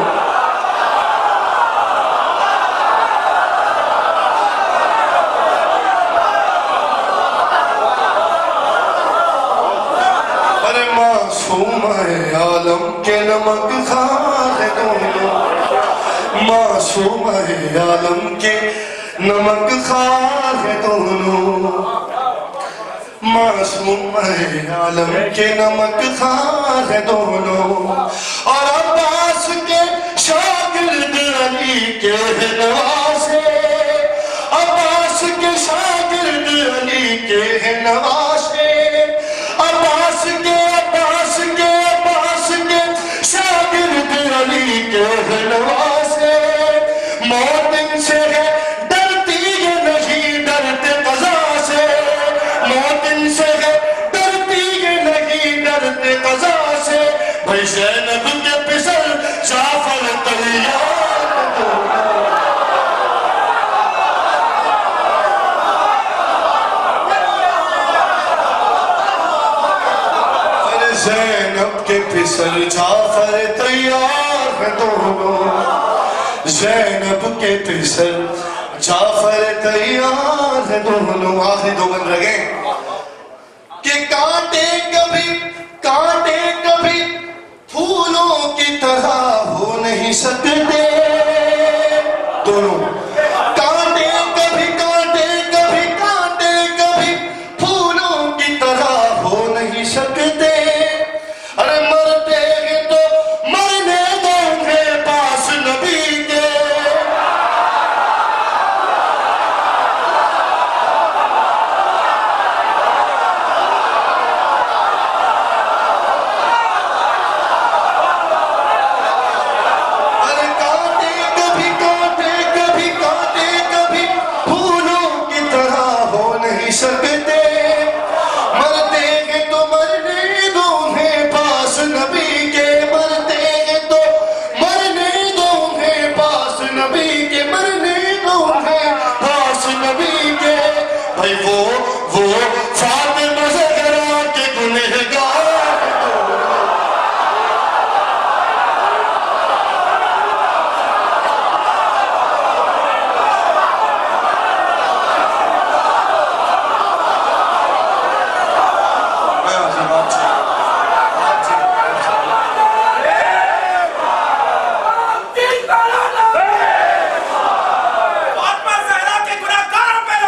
[SPEAKER 1] معصوم عالم کے نمک خوار ہے دونوں، معصوم عالم کے نمک خوار ہے دونوں، معصوم عالم کے نمک خوار ہے دونوں. اور عباس کے شاگرد علی کے نواسے، عباس کے شاگرد علی کے نواسے، عباس کے شاگرد علی کے نواسے. موت ان سے ہے ڈرتی یہ نہیں ڈرتے قضا سے، موت ان سے ہے ڈرتی یہ نہیں ڈرتے قضا سے. بھائی زینب کے پسر جعفر تیار زینب کے پسر جعفر تیار ہے دونوں، زینب کے پسر جعفر تیار ہے دونوں. آخری دو بند رگیں کہ کانٹے کبھی پھولوں کی طرح ہو نہیں سکتے دونوں. کانٹے کبھی پھولوں کی طرح ہو نہیں سکتے. ارے مرتے ہیں تو مرنے دوں گے پاس نبی کے.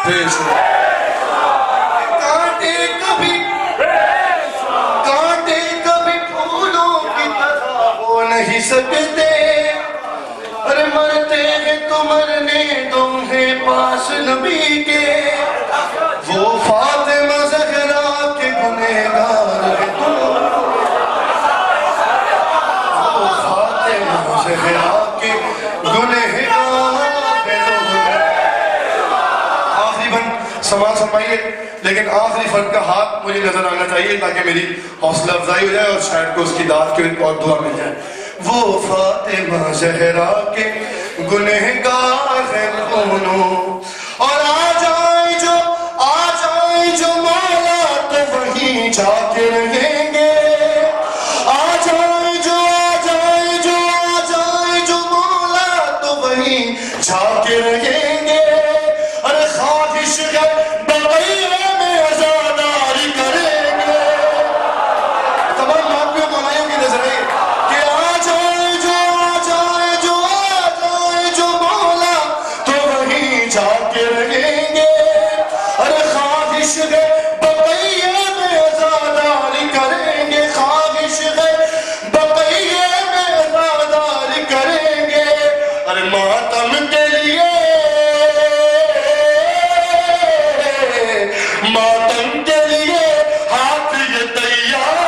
[SPEAKER 1] پیش ہو. کانٹے کبھی پھولوں کی طرح ہو نہیں سکتے. ارے مرتے ہیں تو مرنے دو ہے پاس نبی کے. وہ فاطمہ زہرا کے گنہگار ہے تم. وہ فاطمہ زہرا کے گنہگار ہے تم. آخری بند سماعت فرمائیے. لیکن آخری فرد کا ہاتھ مجھے نظر آنا چاہیے تاکہ میری حوصلہ افزائی ہو جائے اور شاید کو اس کی داد کے اور دعا مل جائے. وہ فاطمہ زہرا کے گنہگار ہیں دونوں. اور آ جائیں جو مولا تو وہیں جا کے رہیں گے. آ جائیں جو مولا تو وہیں جا کے رہیں گے. ارے خواہش ہے بغیر میں عزاداری کریں گے. تمام ماپیوں ملائیوں کی نظر ہے کہ آ جائیں جو مولا تو وہیں جا کے رہیں گے. ارے خواہش ہے بقیہ میں عزاداری کریں گے. خواہش ہے بقیہ میں عزاداری کریں گے. ارے ماتم کے لیے ہاتھ یہ تیار.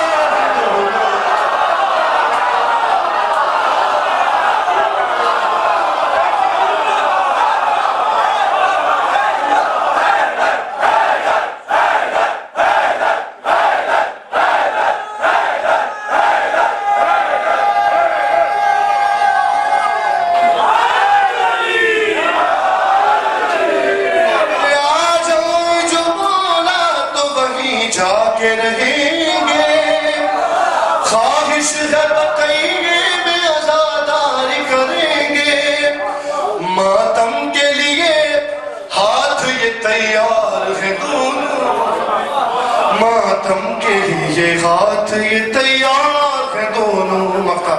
[SPEAKER 1] ہاتھ یہ تیار ہیں دونوں. مقطع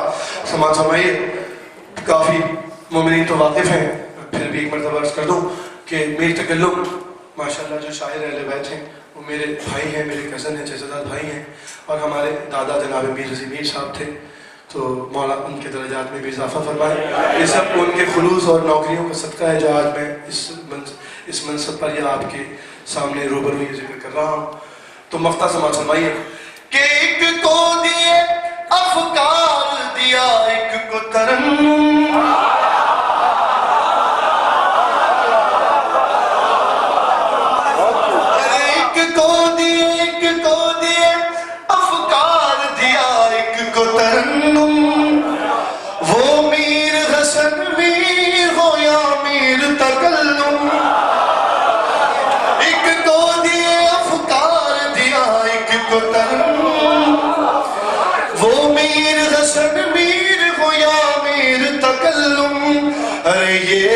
[SPEAKER 1] سماعت فرمائیے. کافی مومنین تو واقف ہیں, پھر بھی ایک مرتبہ عرض کر دوں کہ میر تکلم ماشاءاللہ جو شاعر اہل بیت ہیں وہ میرے بھائی ہیں, میرے کزن ہیں, جزیدار بھائی ہیں. اور ہمارے دادا جناب میر رضی میر صاحب تھے, تو مولا ان کے درجات میں بھی اضافہ فرمائے. یہ سب ان کے خلوص اور نوکریوں کا صدقہ ہے جو آج میں اس منصب پر یا آپ کے سامنے روبرو یہ ذکر کر رہا ہوں. تو مقطع سماعت فرمائیے کہ ایک کو دیے افکار دیا, ایک کو ترنم. ایک کو دیے افکار دیا, ایک کو ترنم. وہ میر حسن میر ہو یا میر تکلم. ایک کو دیے افکار دیا, ایک کو ترنم. وہ میر حسن میر ہو یا میر تکلم. ارے یہ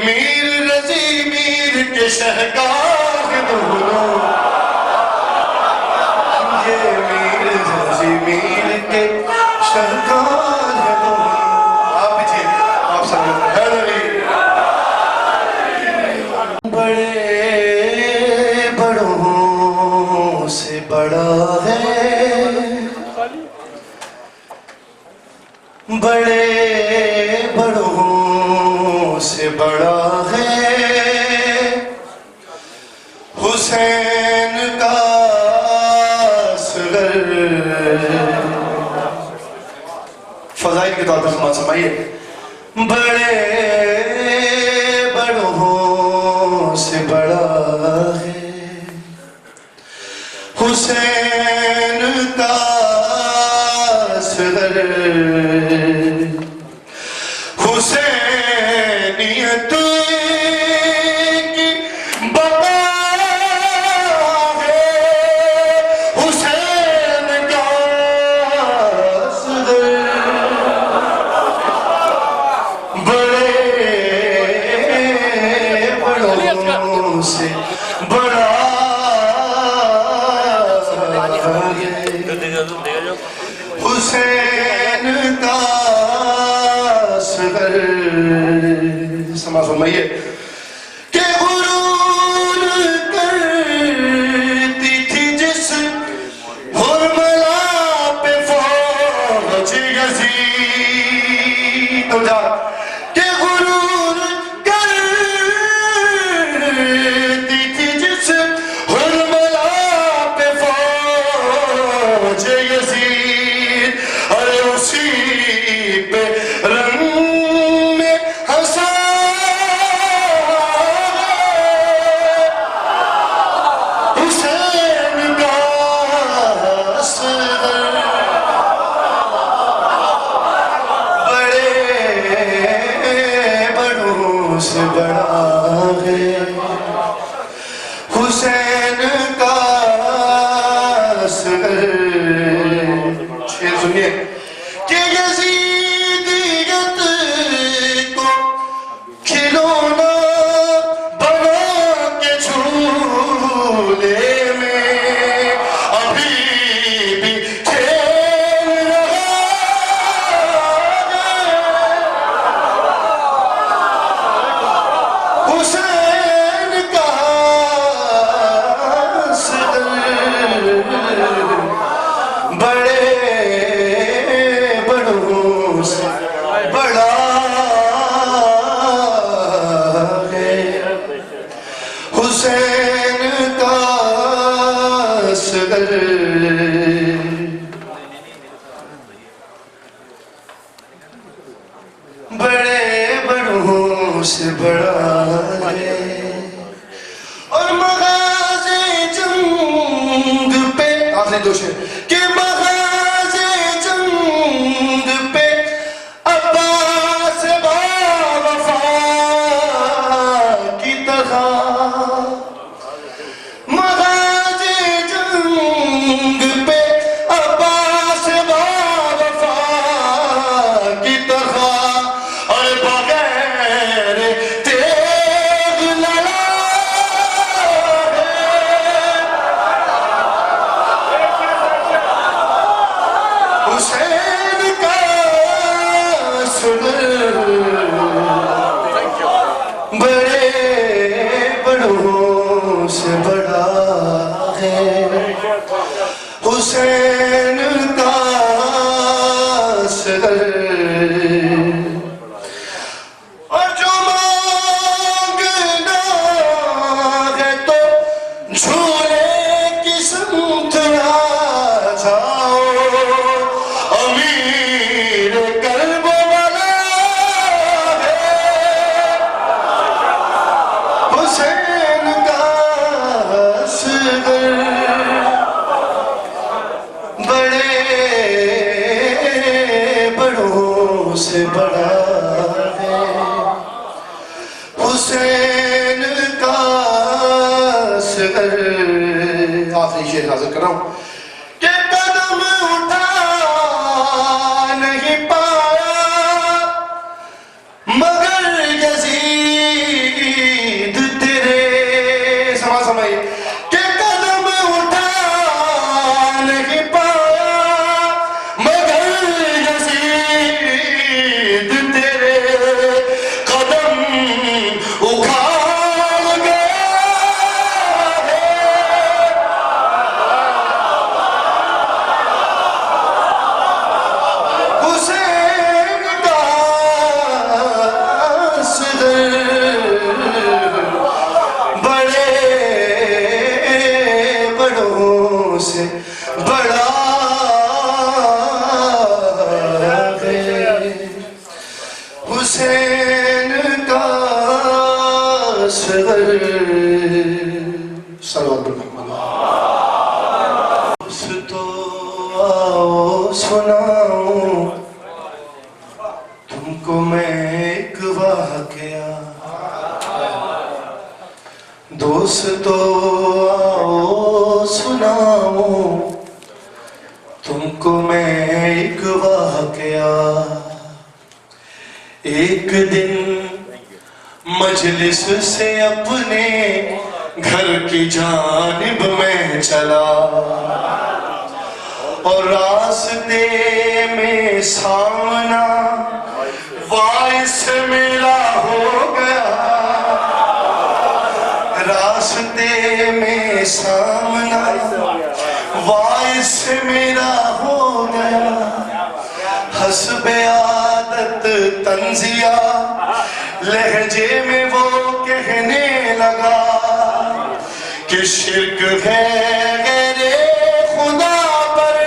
[SPEAKER 1] میر رضی میر کے شہکار دونوں. یہ میر رضی میر کے شہکار دونوں. آپ پیچھے آپ سب بڑے بڑوں سے بڑا ہے, بڑے بڑوں سے بڑا ہے حسین کا اصغر. فضائل کے طور پر سماعت فرمائیے. بڑے بڑوں سے بڑا ہے حسین کا اصغر. حسینیت کی بقا ہے حسین کا اصغر. بڑے بڑوں سے بڑا حسین کا اصغر. سماعت فرمائیے کہ غرور دو جان کہ غرور کرتی تھی جس حرملا پہ فوج یزید ارے اسی پہ رنگ میں ہنسا حسین کا اصغر بڑے بڑوں سے بڑا ہے حسین کا اصغر شعر سنیے کہ یزیدیت کو کھلونا بنا کے جھولے میں ابھی بھی کھیل رہا ہے حسین کا اصغر بڑے بڑوں سے بڑا ہے حسین کا اصغر بڑے بڑوں سے بڑا ہے اور مغازِ جنگ پہ آخری دو شعر کہ مغازِ جنگ پہ عباس با وفا کی طرح مغازِ جنگ پہ عباس با وفا کی طرح اور بغیر تیغ لڑا ہے حسین کا اصغر بڑے بڑوں سے بڑا ہے حسین کا اصغر اور جو مانگنا ہے تو جھولے کی سمت آ جاؤ امیر قلب والا ہے حسین کا اصغر بڑے بڑوں سے بڑا ہے حسین کا اصغر آخری شعر حاضر کر رہا ہوں کہ قدم اٹھا نہیں پایا مگر یزید تیرے سمائیے کہ قدم اٹھا نہیں پایا مگر یزید تیرے قدم اکھاڑ گیا ہے حسین کا اصغر بڑے بڑوں سے بڑا ہے حسین کا اصغر صلوات محمد تو آؤ سناؤں تم کو میں ایک واقعہ دوستو آؤ سناؤں تم کو میں ایک واقعہ ایک دن مجلس سے اپنے گھر کی جانب میں چلا اور راستے میں سامنا وائس میرا ہو گیا راستے میں سامنا وائس میرا ہو گیا حسب عادت تنزیہ لہجے میں وہ کہنے لگا کہ شرک ہے غیر خدا پر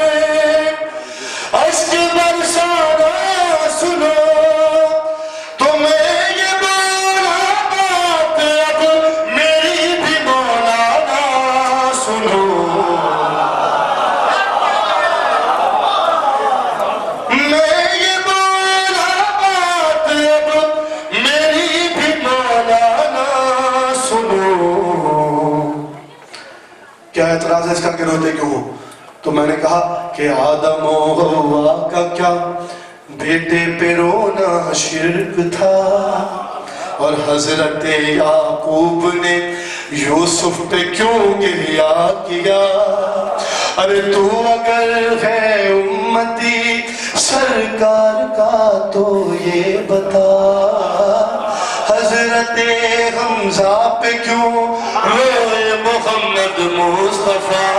[SPEAKER 1] اشک برسانا سنو تو میں یہ بولا بات اب میری بھی مولانا سنو میں یہ بولا بات اب میری بھی مولانا سنو کیا اعتراض ہے اس کا کہ روتے کیوں ہو تو میں نے کہا کہ آدم و حوا کا کیا بیٹے پہ رونا شرک تھا اور حضرت یعقوب نے یوسف پہ کیوں گریہ کیا ارے تو اگر ہے امتی سرکار کا تو یہ بتا حضرت حمزہ پہ کیوں روئے محمد مصطفیٰ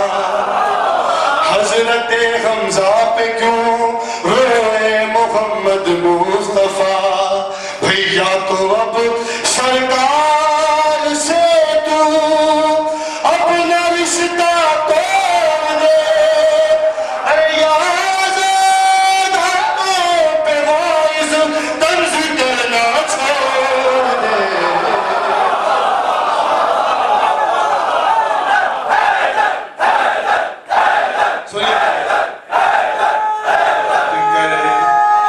[SPEAKER 1] حضرت حمزہ پہ کیوں روئے محمد مصطفیٰ بھیا تو اب سرکار سے تو اپنا رشتہ توڑ دے ارے یازد حقوں پہ وائز طنز کرنا چھوڑ دے سنیے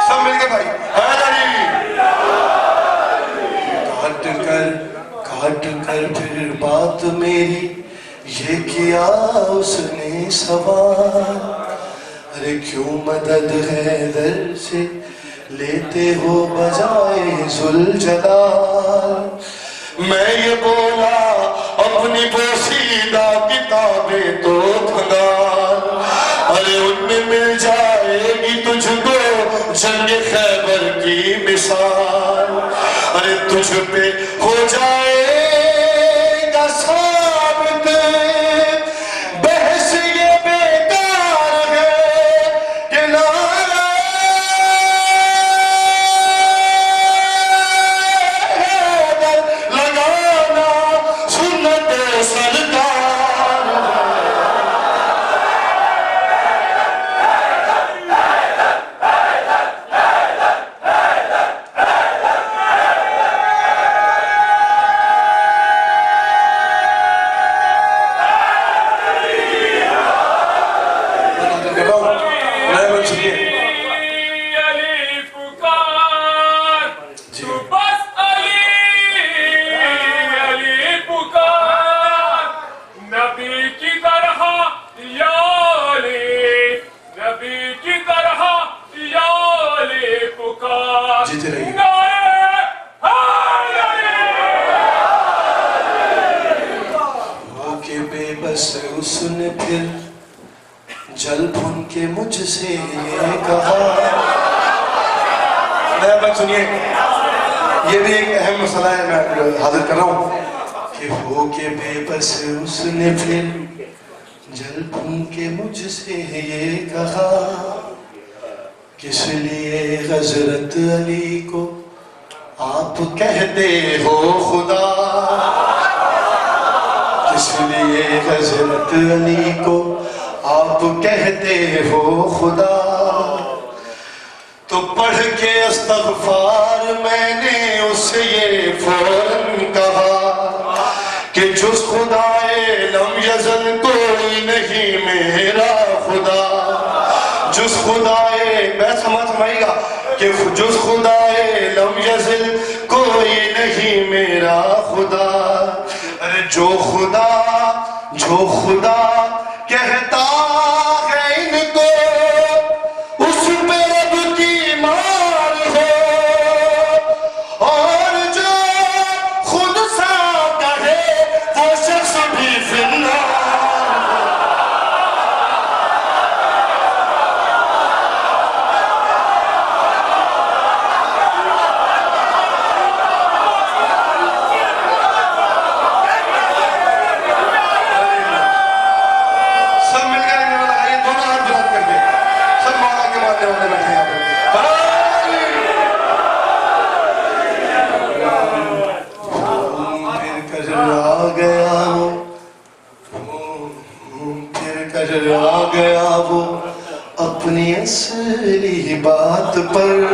[SPEAKER 1] سب مل کے بھائی کاٹ کر پھر بات میری یہ کیا اس نے سوال ارے کیوں مدد حیدر سے لیتے ہو بجائے ذوالجلال میں یہ بولا اپنی پوشیدہ کتابیں تو بھگال ارے ان میں مل جائے گی تجھ کو جنگ خیبر کی مثال ارے تجھ پہ ہو جائے گا ثابت بحث یہ بیکار ہے کہ نعرہ حیدر لگانا سنت سرکار جیتے رہیے ہو کے بے بس اس نے پھر جل بھن کے مجھ سے یہ کہا نیا بات سنیے یہ بھی ایک اہم مسئلہ ہے میں حاضر کر رہا ہوں کہ ہو کے بے بس اس نے پھر جل بھن کے مجھ سے یہ کہا کس لیے حضرت علی کو آپ کہتے ہو خدا کس لیے حضرت علی کو آپ کہتے ہو خدا تو پڑھ کے استغفار میں نے اس سے یہ فوراً کہا کہ جز خدائے لم یزل کوئی نہیں میرا خدا جز خدائے بیت سمجھ گا کہ جز خدائے لم یزل کوئی نہیں میرا خدا ارے جو خدا کہتا ہے ان کو اس پہ رب کی مار ہو اور جو خود سا کہے وہ شخص بھی فی النار گیا وہ اپنی اصلی بات پر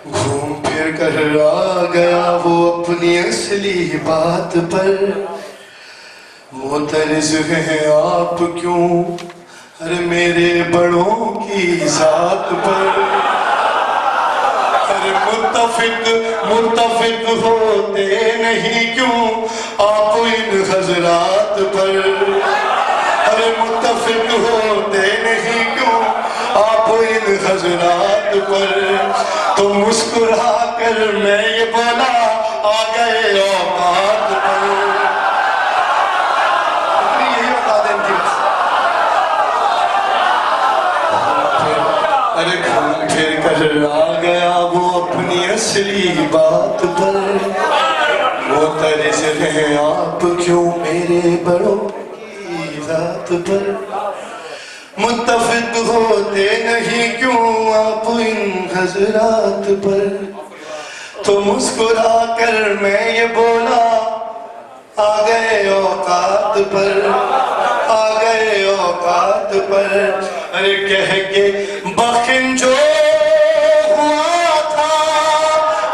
[SPEAKER 1] گھوم پھر کر آ گیا وہ اپنی اصلی بات پر معترض ہیں آپ کیوں ہر میرے بڑوں کی ذات پر متفق ہوتے نہیں کیوں آپ ان حضرات پر متفق ہوتے نہیں کیوں آپ ان حضرات پر تو مسکرا کر میں یہ بولا آ گئے اوقات پر یہی بتا دیں کہ ارے گھوم پھر کر آ گیا وہ اپنی اصلی بات پر معترض ہیں آپ کیوں میرے بڑوں کی ذات پر متفق ہوتے نہیں کیوں آپ ان حضرات پر تو مسکرا کر میں یہ بولا آ گئے اوقات پر آ گئے اوقات پر ارے کہہ کے بخن جو ہوا تھا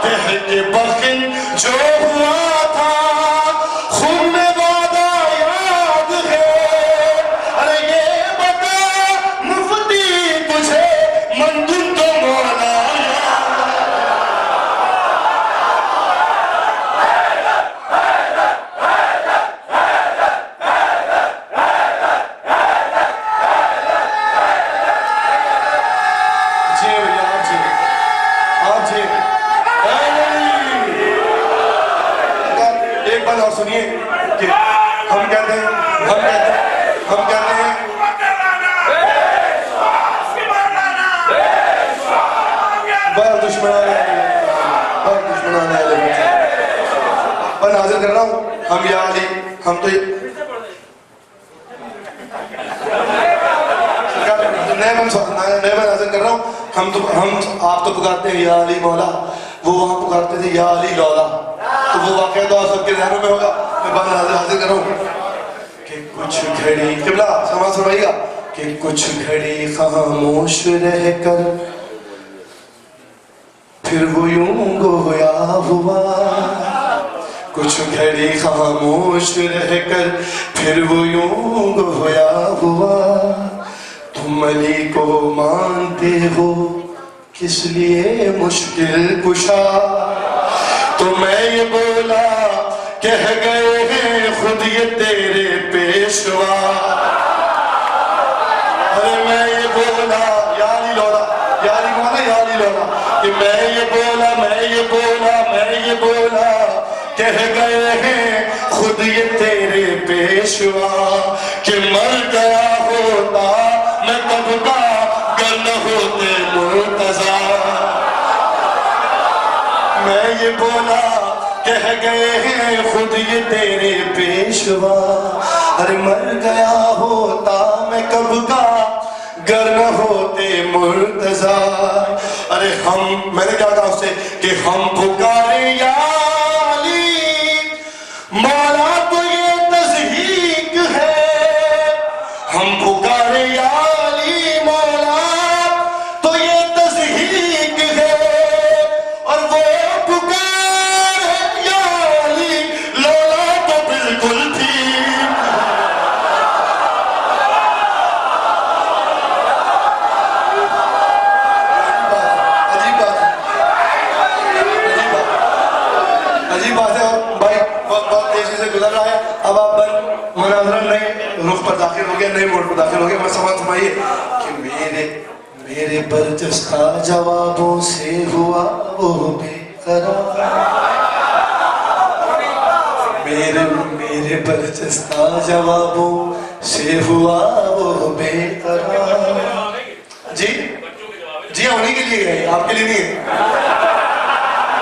[SPEAKER 1] کہہ کے بخن جو ہوا تھا خود میں وعدہ یاد ہے ارے یہ بتا مفتی تجھے مندن تو مولا سنیے کہ ہم کہتے ہیں بہت دشمنان ہے میں ناظر کر رہا ہوں ہم یا علی ہم تو میں ناظر کر رہا ہوں ہم آپ تو پکارتے ہیں یا علی مولا وہ وہاں پکارتے تھے یا علی لولا تو وہ واقعہ تو آپ سب کے ذہنوں میں ہوگا میں بعد حاضر کر رہا ہوں کہ کچھ گھڑی قبلہ سماعت فرمائیے گا کہ کچھ گھڑی خاموش رہ کر پھر وہ یوں گویا ہوا کچھ گھڑی خاموش رہ کر پھر وہ یوں گویا ہوا تم علی کو مانتے ہو کس لیے مشکل کشا تو میں یہ بولا کہہ گئے ہیں خود یہ تیرے پیشوا ارے میں یہ بولا یاری لولا یاری مولا یاری لولا کہ میں یہ بولا کہہ گئے ہیں خود یہ تیرے پیشوا کہ مر گیا ہوتا میں کب کا گر نہ ہوتے مرتضیٰ میں یہ بولا کہہ گئے ہیں خود یہ تیرے پیشوا ارے مر گیا ہوتا میں کب کا گر نہ ہوتے مرتضیٰ ارے میں نے کیا کہا اس سے کہ ہم پکارے یا علی مولا تو یہ تضحیق ہے ہم پکارے یا علی مولا تو یہ تضحیق ہے اور وہ اب آپ مناظرہ نئے رخ پر داخل ہو گیا نئے موڑ پر داخل ہو گیا میں سمجھ فرمائیے کہ میرے برجستہ جوابوں سے ہوا وہ بے قرار میرے برجستہ جوابوں سے ہوا وہ بے قرار جی انہی کے لیے ہے آپ کے لیے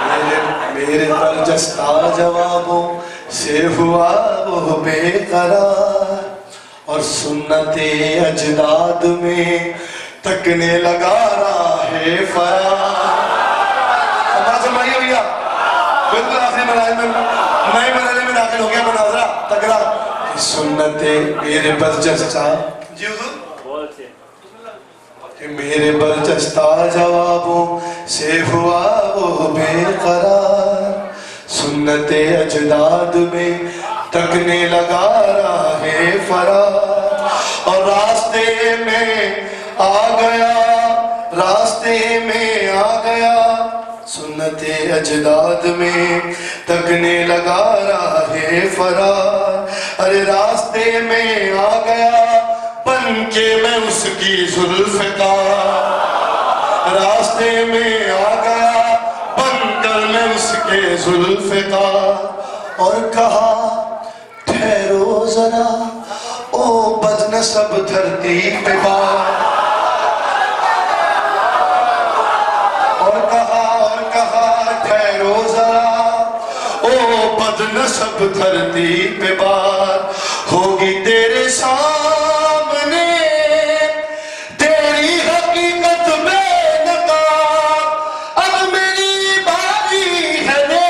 [SPEAKER 1] نہیں ہے میرے برجستہ جوابوں سے ہوا وہ بے قرار اور سنت اجداد میں تکنے لگا راہ فرار سمجھے بھیا بالکل آخری مرحلے میں نئے مرحلے میں داخل ہو گیا مناظرہ تگڑا. سنت میرے برجستہ جی حضور کہ میرے برجستہ جوابوں سے ہوا وہ بے قرار. سنت اجداد میں تکنے لگا راہ فرار اور راستے میں آ گیا راستے میں آ گیا. سنت اجداد میں تکنے لگا راہ فرار. ارے راستے میں آ گیا بن کے میں اس کی زلف کا. راستے میں آ گیا بن کر میں اس کے زلف کا. اور کہا ٹھہرو ذرا او بدنسب دھرتی پہ بار. اور کہا ٹھہرو ذرا او بدنسب دھرتی پہ بار. ہوگی تیرے سامنے تیری حقیقت بے نقاب. اب میری باری ہے دے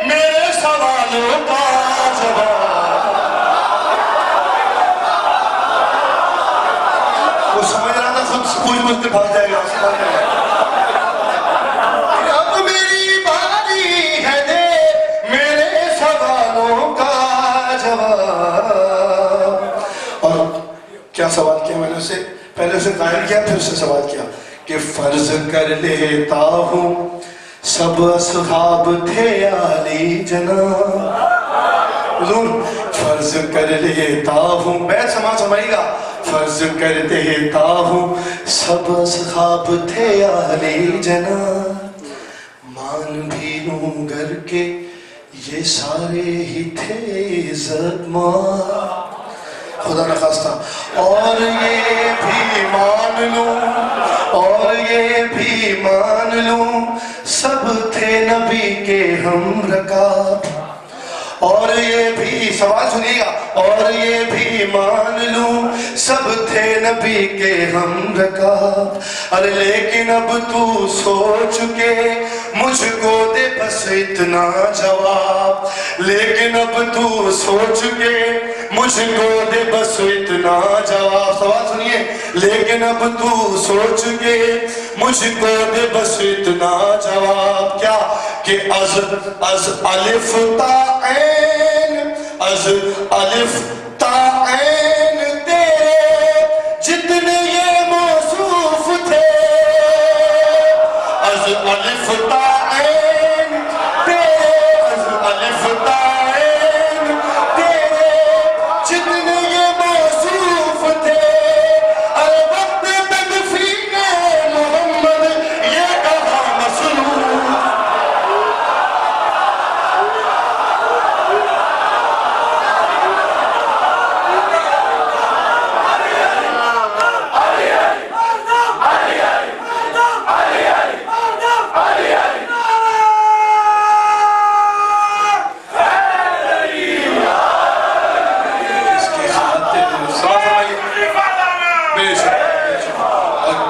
[SPEAKER 1] میرے سوالوں کا جواب. وہ سمجھ رہا تھا سب کچھ مجھ سے بھاگ جائے گا. اب میری باری ہے دے میرے سوالوں کا جواب. اور کیا سوال کیا میں نے اسے پہلے اسے قائل کیا پھر اسے سوال کیا کہ فرض کر لیتا ہوں سب اصحاب تھے عالی جناب. حضور فرض کر لیتا ہوں بیت سمائیے گا. فرض کر دیتا ہوں سب اصحاب تھے عالی جناب. مان بھی لوں گر کے یہ سارے ہی تھے عزت ماں. خدا نخواستہ اور یہ بھی مان لوں اور یہ بھی مان لوں سب تھے نبی کے ہم رکاب. اور یہ بھی سوال سنیے گا اور یہ بھی مان لوں سب تھے نبی کے ہم رکاب. ارے لیکن اب تو سوچ کے مجھ کو دے بس اتنا جواب. لیکن اب تو سوچ کے مجھ کو دے بس اتنا جواب. سوال سنیے لیکن اب تو سوچ کے مجھ کو دے بس اتنا جواب. کیا کہ از الف تا عین از الف تا عین تیرے جتنے یہ موصوف تھے. از الف تا عین تیرے از الف تا عین تیرے جتنے یہ موصوف تھے. ارے وقت تدفین محمد یہ کہا مسلوب.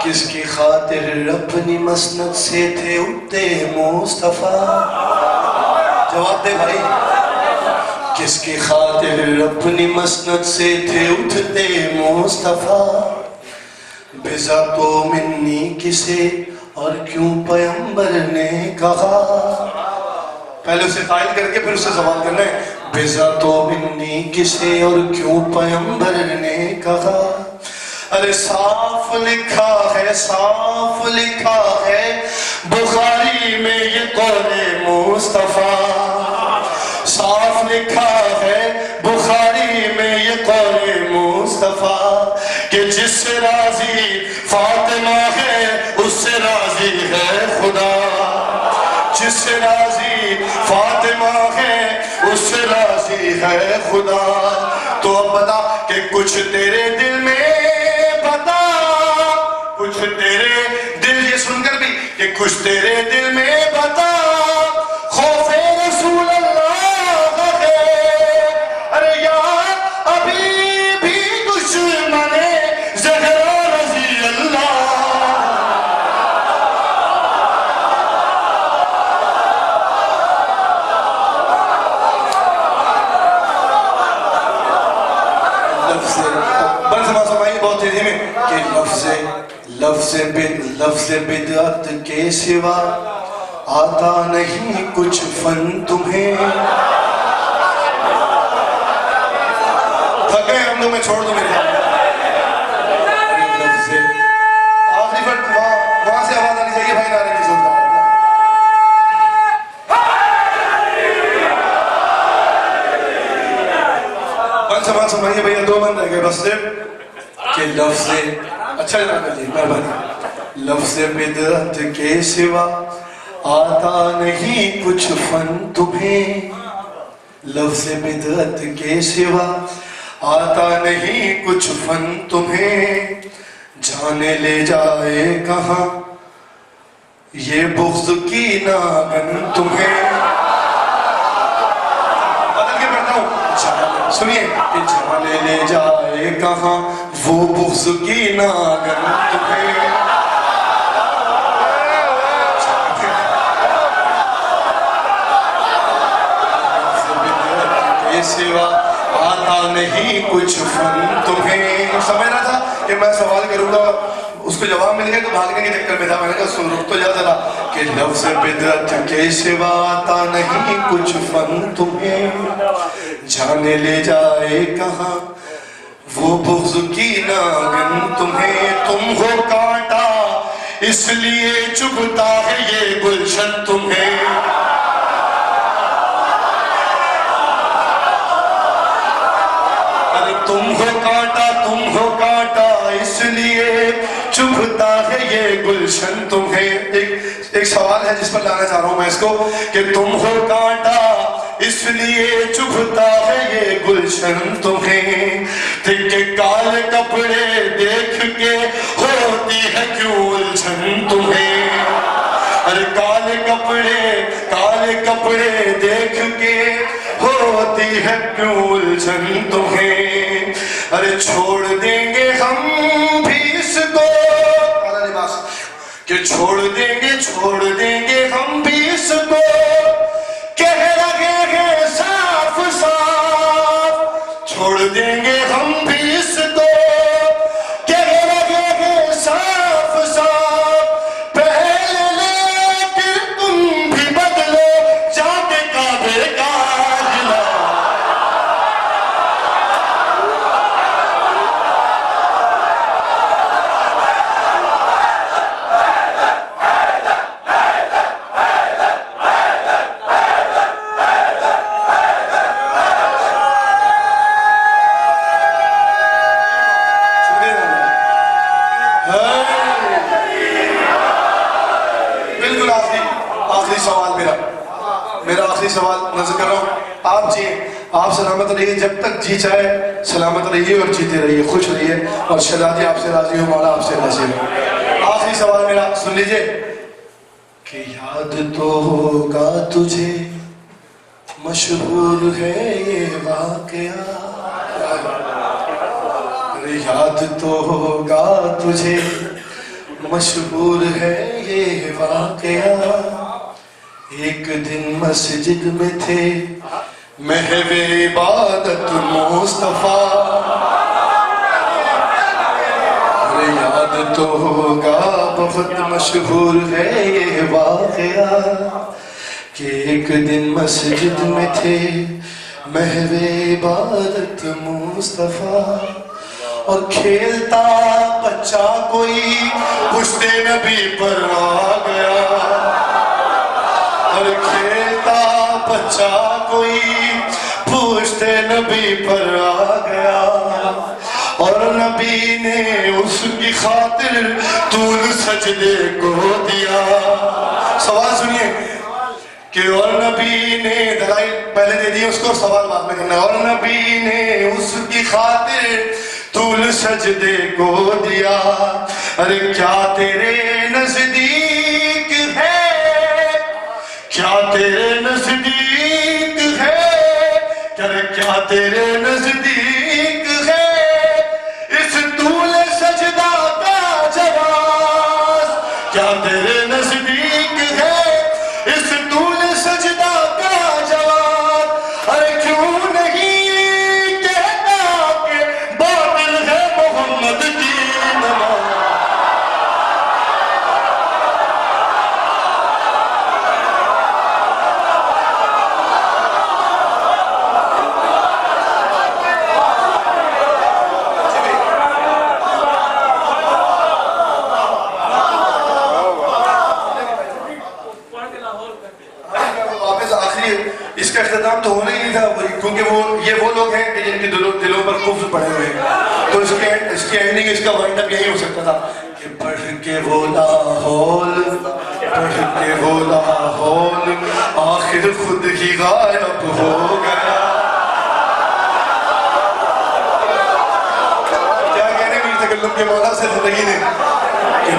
[SPEAKER 1] کس کی خاطر اپنی مسند سے تھے اٹھتے مصطفیٰ. جواب دے بھائی. کس کی خاطر اپنی مسند سے تھے اٹھتے مصطفیٰ. بذات و منی کسے اور کیوں پیغمبر نے کہا. پہلے اسے قائل کر کے پھر اسے سوال کرنا ہے. بذات و منی کسے اور کیوں پیغمبر نے کہا. ارے صاف لکھا ہے بخاری میں یہ قول مصطفیٰ. صاف لکھا ہے بخاری میں یہ قول مصطفیٰ کہ جس سے راضی فاطمہ ہے اس سے راضی ہے خدا. جس سے راضی فاطمہ ہے اس سے راضی ہے خدا. تو اب بتا کہ کچھ تیرے دل میں بتا کچھ تیرے دل یہ سن کر بھی کہ کچھ تیرے دل میں بتا خوف رسول اللہ ہے. ارے یار ابھی بھی دشمن زہرا رضی اللہ. لفظ بدعت کے سوا آتا نہیں کچھ فن تمہیں. تھک گئے ہم لوگ, میں چھوڑ دوں میرے ساتھ. لفظ آخری بار وہاں سے آواز آنی چاہیے بھائی, نعرے کی زور. سامان سمجھئے بھئیہ, 2 بند رہ گئے بس صرف کہ لفظ اچھا جناب جی مہربانی. لفظ بدعت کے سوا آتا نہیں کچھ فن تمہیں. لفظ بدعت کے سوا آتا نہیں کچھ فن تمہیں. جانے لے جائے کہاں یہ بغض کی ناگن تمہیں. بدل کے پڑھتا ہوں, سنیے کہ جانے لے جائے کہاں وہ بغض کی ناگن تمہیں. کے سوا آتا نہیں کچھ فن تمہیں. سمجھ رہا تھا کہ میں سوال کروں گا, اس کو جواب مل گیا تو بھاگنے کے چکر میں تھا. میں نے کہا سن رک تو جا ذرا کہ لفظ بدعت کے سوا آتا نہیں کچھ فن تمہیں. جانے لے جائے کہاں وہ بغض کی ناگن تمہیں. تم ہو کانٹا اس لیے چبھتا ہے یہ گلشن تمہیں. ارے تم ہو کانٹا اس لیے چبھتا ہے یہ گلشن تمہیں. ایک سوال ہے جس پر لانا چاہ رہا ہوں میں اس کو کہ تم ہو کانٹا اس لیے چبھتا ہے یہ گلشن تمہیں. کہ کالے کپڑے دیکھ کے ہوتی ہے کیوں الجھن تمہیں. ارے کالے کپڑے دیکھ کے ہوتی ہے کیوں الجھن تمہیں. ارے چھوڑ دیں گے ہم بھی اس کو, کہ چھوڑ دیں گے ہم بھی اس کو. کہہ رہے ہیں صاف صاف, چھوڑ دیں گے ہم بھی اس کو. کہہ رہے ہیں صاف صاف, پہلے لیکن تم بھی بدلو جا کے کعبے کا جلا. میرا آخری سوال نظر کر رہا ہوں. آپ جیئے, آپ سلامت رہیے, جب تک جی چاہے سلامت رہیے اور جیتے رہیے, خوش رہیے, اور شہزادی آپ سے راضی ہو, مولا آپ سے راضی ہو. آخری سوال میرا سن لیجئے کہ یاد تو ہوگا تجھے مشہور ہے یہ واقعہ. یاد تو ہوگا تجھے مشہور ہے یہ واقعہ. ایک دن مسجد میں تھے محو عبادت مصطفیٰ. یاد تو ہوگا بہت مشہور ہے یہ واقعہ کہ ایک دن مسجد میں تھے محو عبادت مصطفیٰ. اور کھیلتا بچہ کوئی پشت نبی پر آ گیا. اور کھیلتا بچہ کوئی پشت نبی پر آ گیا. اور نبی نے اس کی خاطر طول سجدے کو دیا. سوال سنیے کہ اور نبی نے, دلائل پہلے دے دی اس کو, سوال بعد میں کرنا ہے. اور نبی نے اس کی خاطر طول سجدے کو دیا. ارے کیا تیرے نزدیک ہے, کیا تیرے نزدیک ہے, کیا تیرے نزدیک ہے اس طول سجدہ کا جواز. کیا تیرے نزدیک ہے اس طول سجدہ کا جواز. ارے کیوں نہیں کہتا کہ باطل ہے محمد کی نماز. پڑھے ہوئے ہیں، تو اس کی اینڈنگ، اس کا وائنڈ اپ یہی ہو سکتا تھا کہ پڑھ کے وہ لاحول، پڑھ کے وہ لاحول، آخر خود ہی غائب ہو گیا. کیا کہنے میر تکلم کے مولا سے زندگی نے کہ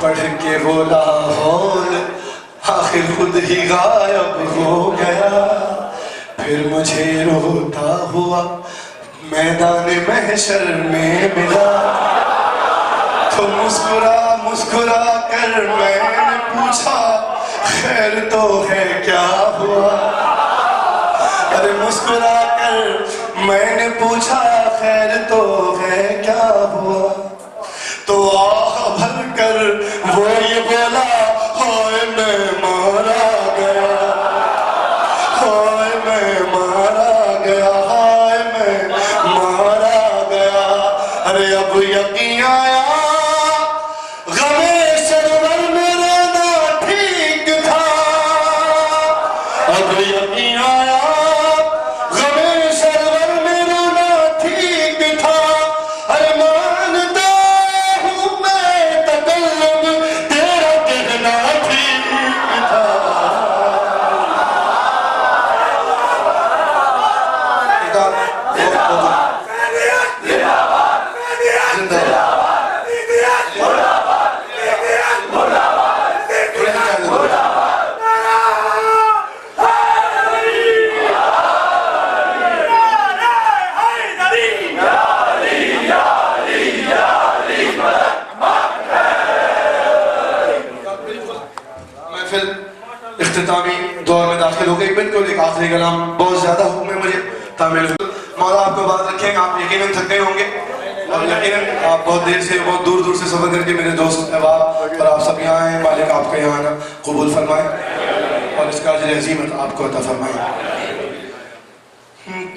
[SPEAKER 1] پڑھ کے وہ لاحول، آخر خود ہی غائب ہو گیا. پھر مجھے روتا ہوا میدان محشر میں ملا، تو مسکرا کر میں نے پوچھا خیر تو ہے کیا ہوا. ارے مسکرا کر میں نے پوچھا خیر تو ہے کیا ہوا. تو آہ بھر کر وہ یہ بولا ہائے میں مارا گیا، ہائے میں مارا گیا، ہائے میں مارا گیا. ارے اب یقین آیا غم سرور میرا نہ ٹھیک تھا، اب یقین آیا غم سرور میرا نہ ٹھیک تھا. ارے مانتا ہوں میں تکلم تیرا کہنا ٹھیک تھا. محفل اختتامی دور میں داخل ہو گئی، بالکل ایک آخری کلام، بہت زیادہ حکم ہے مجھے تعمیل. مولا آپ کو بات رکھیں، آپ یقیناً تھک گئے ہوں گے، اور یقیناً آپ بہت دیر سے، بہت دور سے سفر کر کے میرے دوست احباب اور آپ سب یہاں ہیں. مالک آپ کا یہاں آنا قبول فرمائے اور اس کا اجر عظیم آپ کو عطا فرمائے.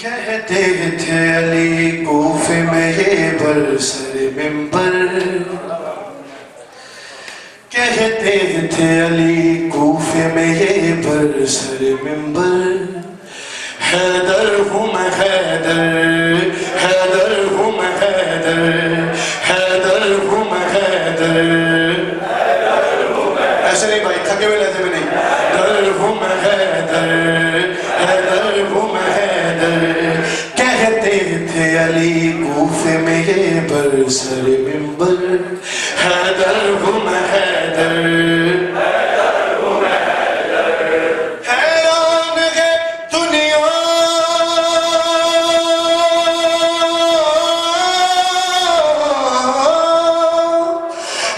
[SPEAKER 1] کہتے تھے علی کوفے میں یہ برسر ممبر، کہتے تھے علی کوفے میں یہ برسر ممبر. حیدر ہوں میں حیدر، حیدر ہوں میں حیدر، حیدر ہوں میں حیدر. ایسے نہیں بھائی، تھکے ہوئے لہجے میں نہیں. حیدر ہوں میں حیدر، حیدر ہوں میں حیدر. کہتے تھے علی کوفے میں یہ برسر ممبر. حیدر ہوں میں حیدر، حیدر ہوں میں حیدر. حیران ہے دنیا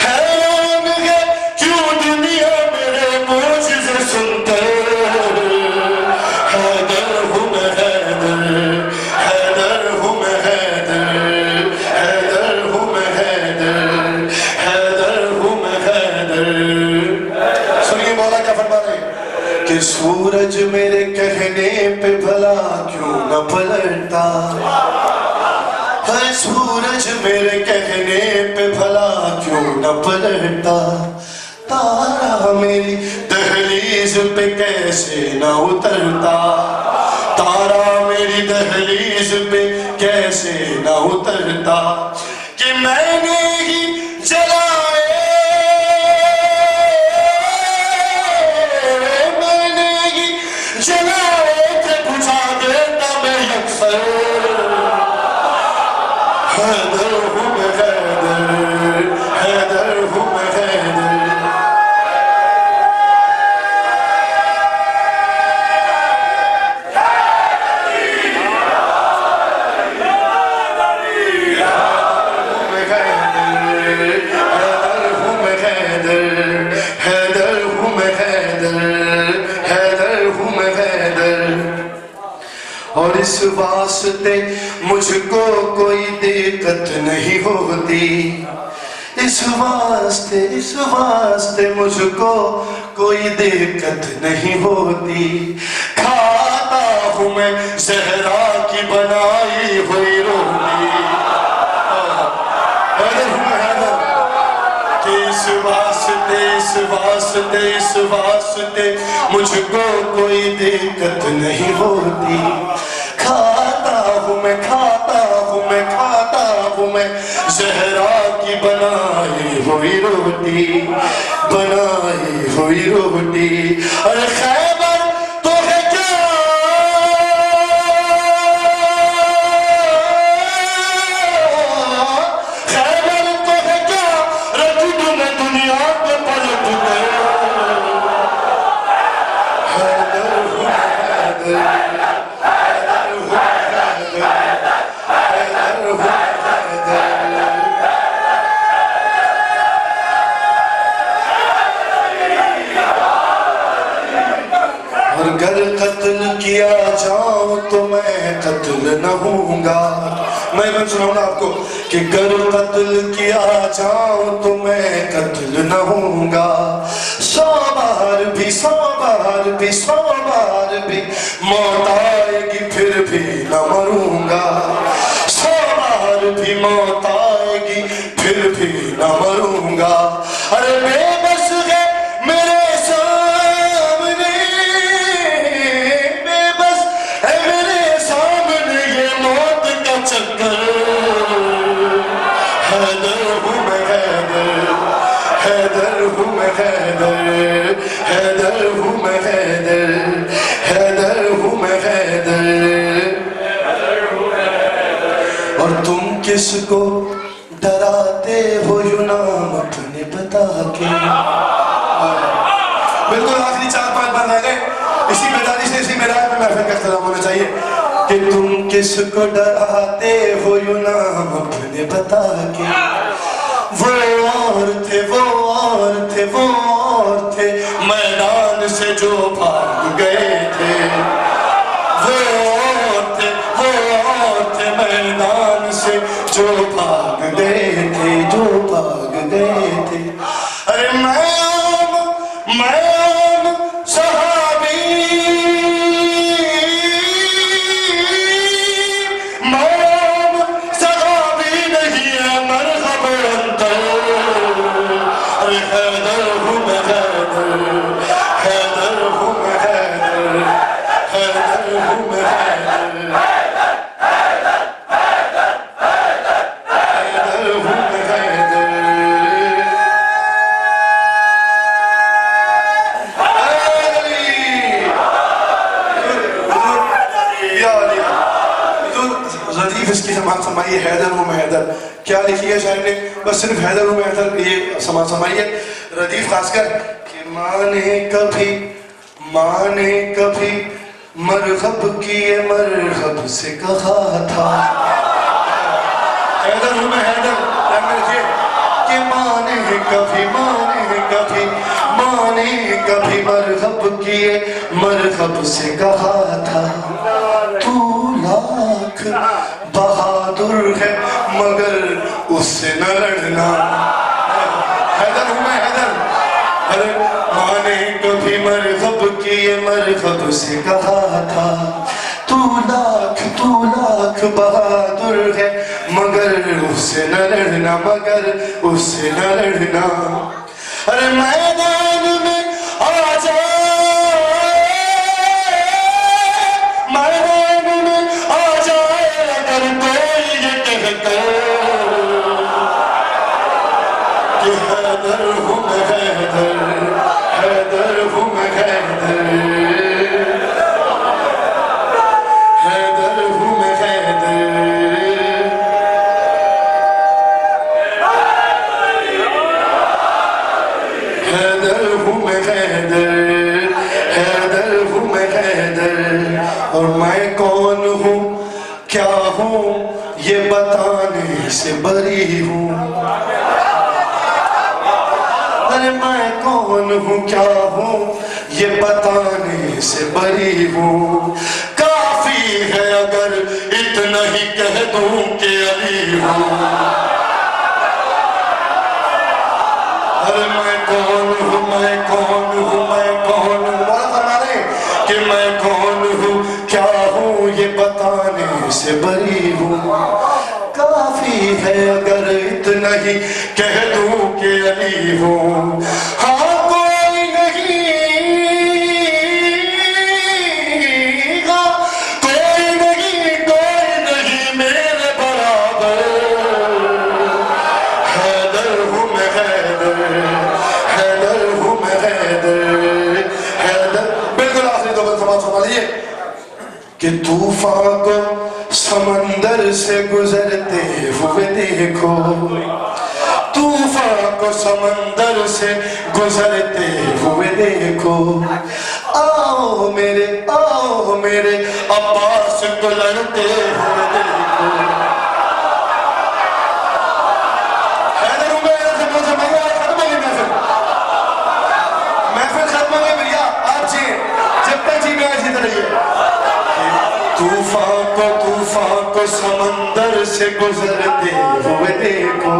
[SPEAKER 1] حیران ہے کیوں دنیا میرے معجزے سن کر. حیدر ہوں میں حیدر، حیدر ہوں میں حیدر، حیدر ہوں میں حیدر، حیدر ہوں میں حیدر. سنیے مولا کیا فرما رہے ہیں کہ سورج میرے کہنے پہ بھلا کیوں نہ پلٹتا. ہر سورج میرے کہنے پہ بھلا کیوں نہ پلٹتا. تارا میری دہلیز پہ کیسے نہ اترتا. تارا میری دہلیز پہ کیسے نہ اترتا. کہ میں نے ہی جلائے، میں نے ہی جلائے تھے بجھا دیتا میں یکسر. حیدر ہوں میں حیدر، حیدر ہوں میں حیدر. اور اس واسطے مجھ کو کوئی دقت نہیں ہوتی. اس واسطے مجھ کو کوئی دقت نہیں ہوتی. کھاتا ہوں میں زہرا کی بنائی ہوئی روٹی. اس واسطے مجھ کو کوئی دقت نہیں ہوتی. کھاتا ہوں میں زہرا کی بنائی ہوئی روٹی، بنائی ہوئی روٹی. ارے خیبر تو ہے کیا، خیبر تو ہے کیا، رکھ دوں میں دنیا پہ پلٹ گئے. حیدر ہوں حیدر، اگر قتل کیا جاؤں تو میں قتل نہ ہوں گا. میں سناؤں گا آپ کو کہ اگر قتل کیا جاؤں تو میں قتل نہ ہوں گا. 100 بار بھی 100 بار بھی 100 بار بھی موت آئے گی پھر بھی نہ مروں گا. 100 بار بھی موت آئے گی پھر بھی نہ مروں گا. ارے بے بس ہے میرے سامنے، بے بس ہے میرے سامنے یہ موت کا چکر. حیدر ہوں میں حیدر، حیدر ہوں میں حیدر، حیدر ہوں میں حیدر، حیدر ہوں میں حیدر. اور تم کس کو ڈراتے ہو یوں نام اپنے بتا کے. بالکل آخری 4-5 بار رہ گئے. اسی بیداری سے اسی معراج میں محفل کا اختتام ہونا چاہیے کہ تم کس کو ڈراتے ہو یوں نام اپنے بتا کے. وہ اور تھے وہ اور تھے وہ اور تھے میدان سے جو بھاگ گئے تھے. وہ اور تھے میدان سے جو بھاگ گئے تھے، جو بھاگ گئے تھے. ارے میں صحابی، میں صحابی نہیں ہے مرحب انتر. ارے حیدر ہوں میں حیدر، حیدر ہوں میں حیدر، حیدر ہوں میں حیدر، حیدر ہوں میں حیدر. ردیف اس کی سماعت سمائیے. حیدر ہوں میں حیدر کیا لکھی ہے شاعر نے؟ بس صرف حیدر ہوں میں حیدر یہ سماعت سمائیے. ردیف خاص کر کہ ماں نے کبھی مرغب کیے مرغب سے کہا تھا. حیدر ہوں میں حیدر کہ ماں نے کبھی مرغب کیے مرغب سے کہا تھا. تو لاکھ بہادر ہے مگر اس سے نہ لڑنا. حیدر ہوں میں حیدر. ماں نے کبھی مرغب کیے مرغب سے کہا تھا. تو لاکھ بہادر ہے مگر اس سے نہ لڑنا، مگر اس سے نہ لڑنا. ارے میدان میں آ جائے اگر کوئی یہ کہہ کر کہ حیدر ہوں میں حیدر، حیدر ہوں میں حیدر، حیدر ہوں میں حیدر. حیدر ہوں میں حیدر، حیدر ہوں میں حیدر. اور میں کون ہوں کیا ہوں یہ بتانے سے بری ہوں. ارے میں کون ہوں کیا ہوں یہ بتانے سے بری ہوں. کافی ہے اگر اتنا ہی کہہ دوں کہ علی ہوں. ارے میں کون ہوں میں کون ہوں میں کون ہوں، مولا فرما رہے کہ میں کون ہوں کیا ہوں یہ بتانے سے بری ہوں. کافی ہے اگر اتنا ہی کہہ دوں کہ علی ہوں. ہاں کوئی نہیں، ہاں کوئی نہیں میرے برابر. حیدر ہوں میں حیدر حیدر. بالکل آخری دو بند سماعت فرما لیے کہ طوفان کو سمندر سے گزرتے ہوئے دیکھو, طوفان کو سمندر سے گزرتے ہوئے دیکھو, آؤ میرے عباس کو لڑتے ہوئے دیکھو. حیدر ہوں میں ختم ہو گئی محفل ختم ہو گئی بھیا, آپ جیئے جب تک جی میں اسی طرح ہی ہے. طوفان کو سمندر سے گزرتے ہوئے دیکھو,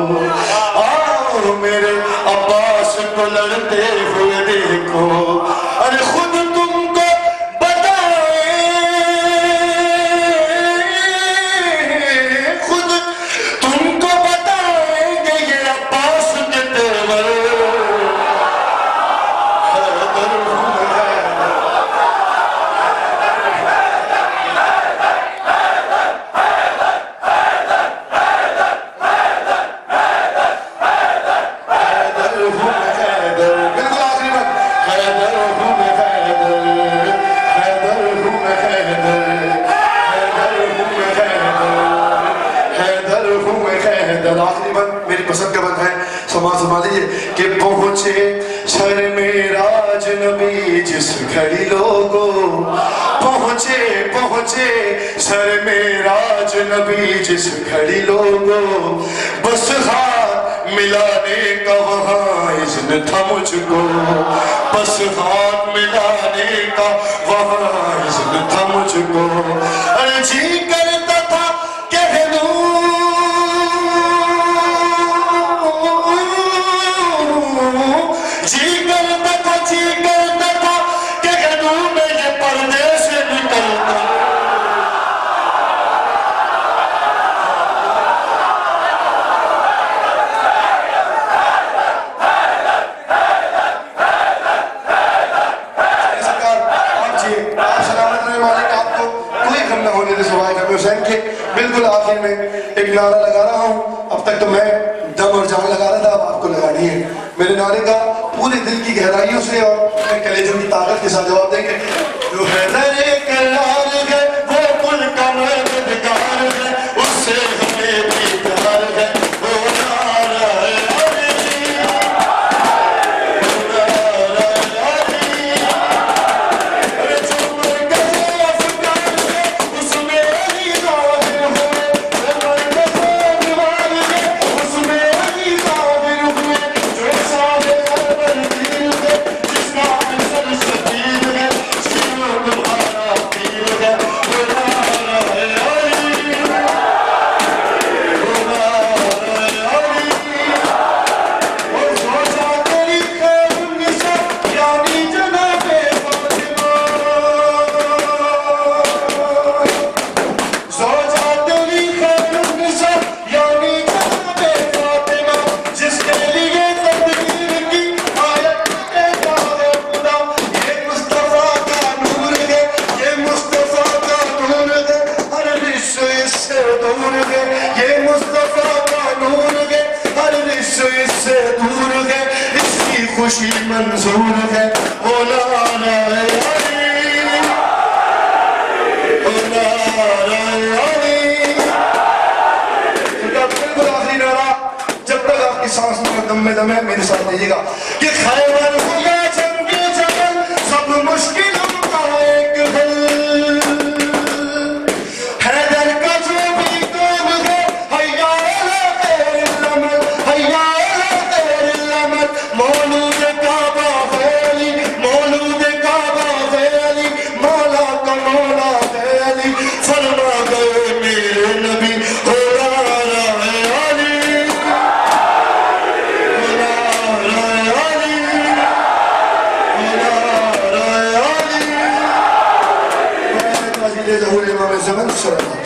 [SPEAKER 1] آؤ میرے عباس کو لڑتے ہوئے دیکھو. ارے خود تم کو بتائیں, خود تم کو بتائیں گے یہ عباس کے تیور. کہ پہنچے سر معراج نبی جس گھڑی لوگوں, پہنچے سر معراج نبی جس گھڑی لوگوں, بس ہاتھ ملانے کا وہاں اذن تھا مجھ کو, بس ہاتھ ملانے کا وہاں اذن تھا مجھ کو. ارے جی کرتا تھا کہہ دوں, جی کرتا تھا کہ گھنوں میں یہ پردے سے نکلتا. آپ سلامت رہے مالک, آپ کو کوئی غم نہ ہونے دے سوائے غم حسین کے. بالکل آخر میں ایک نعرہ لگا رہا ہوں, اب تک تو میں دم اور جان لگا رہا تھا, اب آپ کو لگانی ہے. میرے نعرے کا پورے دل کی گہرائیوں سے اور اپنے کلیجوں کی طاقت کے ساتھ جواب دیں گے. جو حیدر کرار ہے وہ ملک کا مددگار ہے, اس سے ہمیں بھی پیار ہے, وہ نعرہ ہے خوشی منظور ہے, وہ نعرہ علی, وہ نعرہ علی. بالکل آخری نعرہ, جب تک آپ کی سانس میں دم میں دم ہے میرے ساتھ دیجیے گا کہ خیبر ہو یا جنگ جبل سب مشکلوں کا ایک حل, حیدر کا جو بھی کام ہے حیا علی خیر العمل, حیا علی خیر العمل. مولود کعبہ غیلی, مولود کعبہ غیلی, مولا کا مولا غیلی, فرما گئے میرے نبی ہو نعرہ علی, ہو نعرہ علی, ہو نعرہ علی. ظہور امام زمان صلی اللہ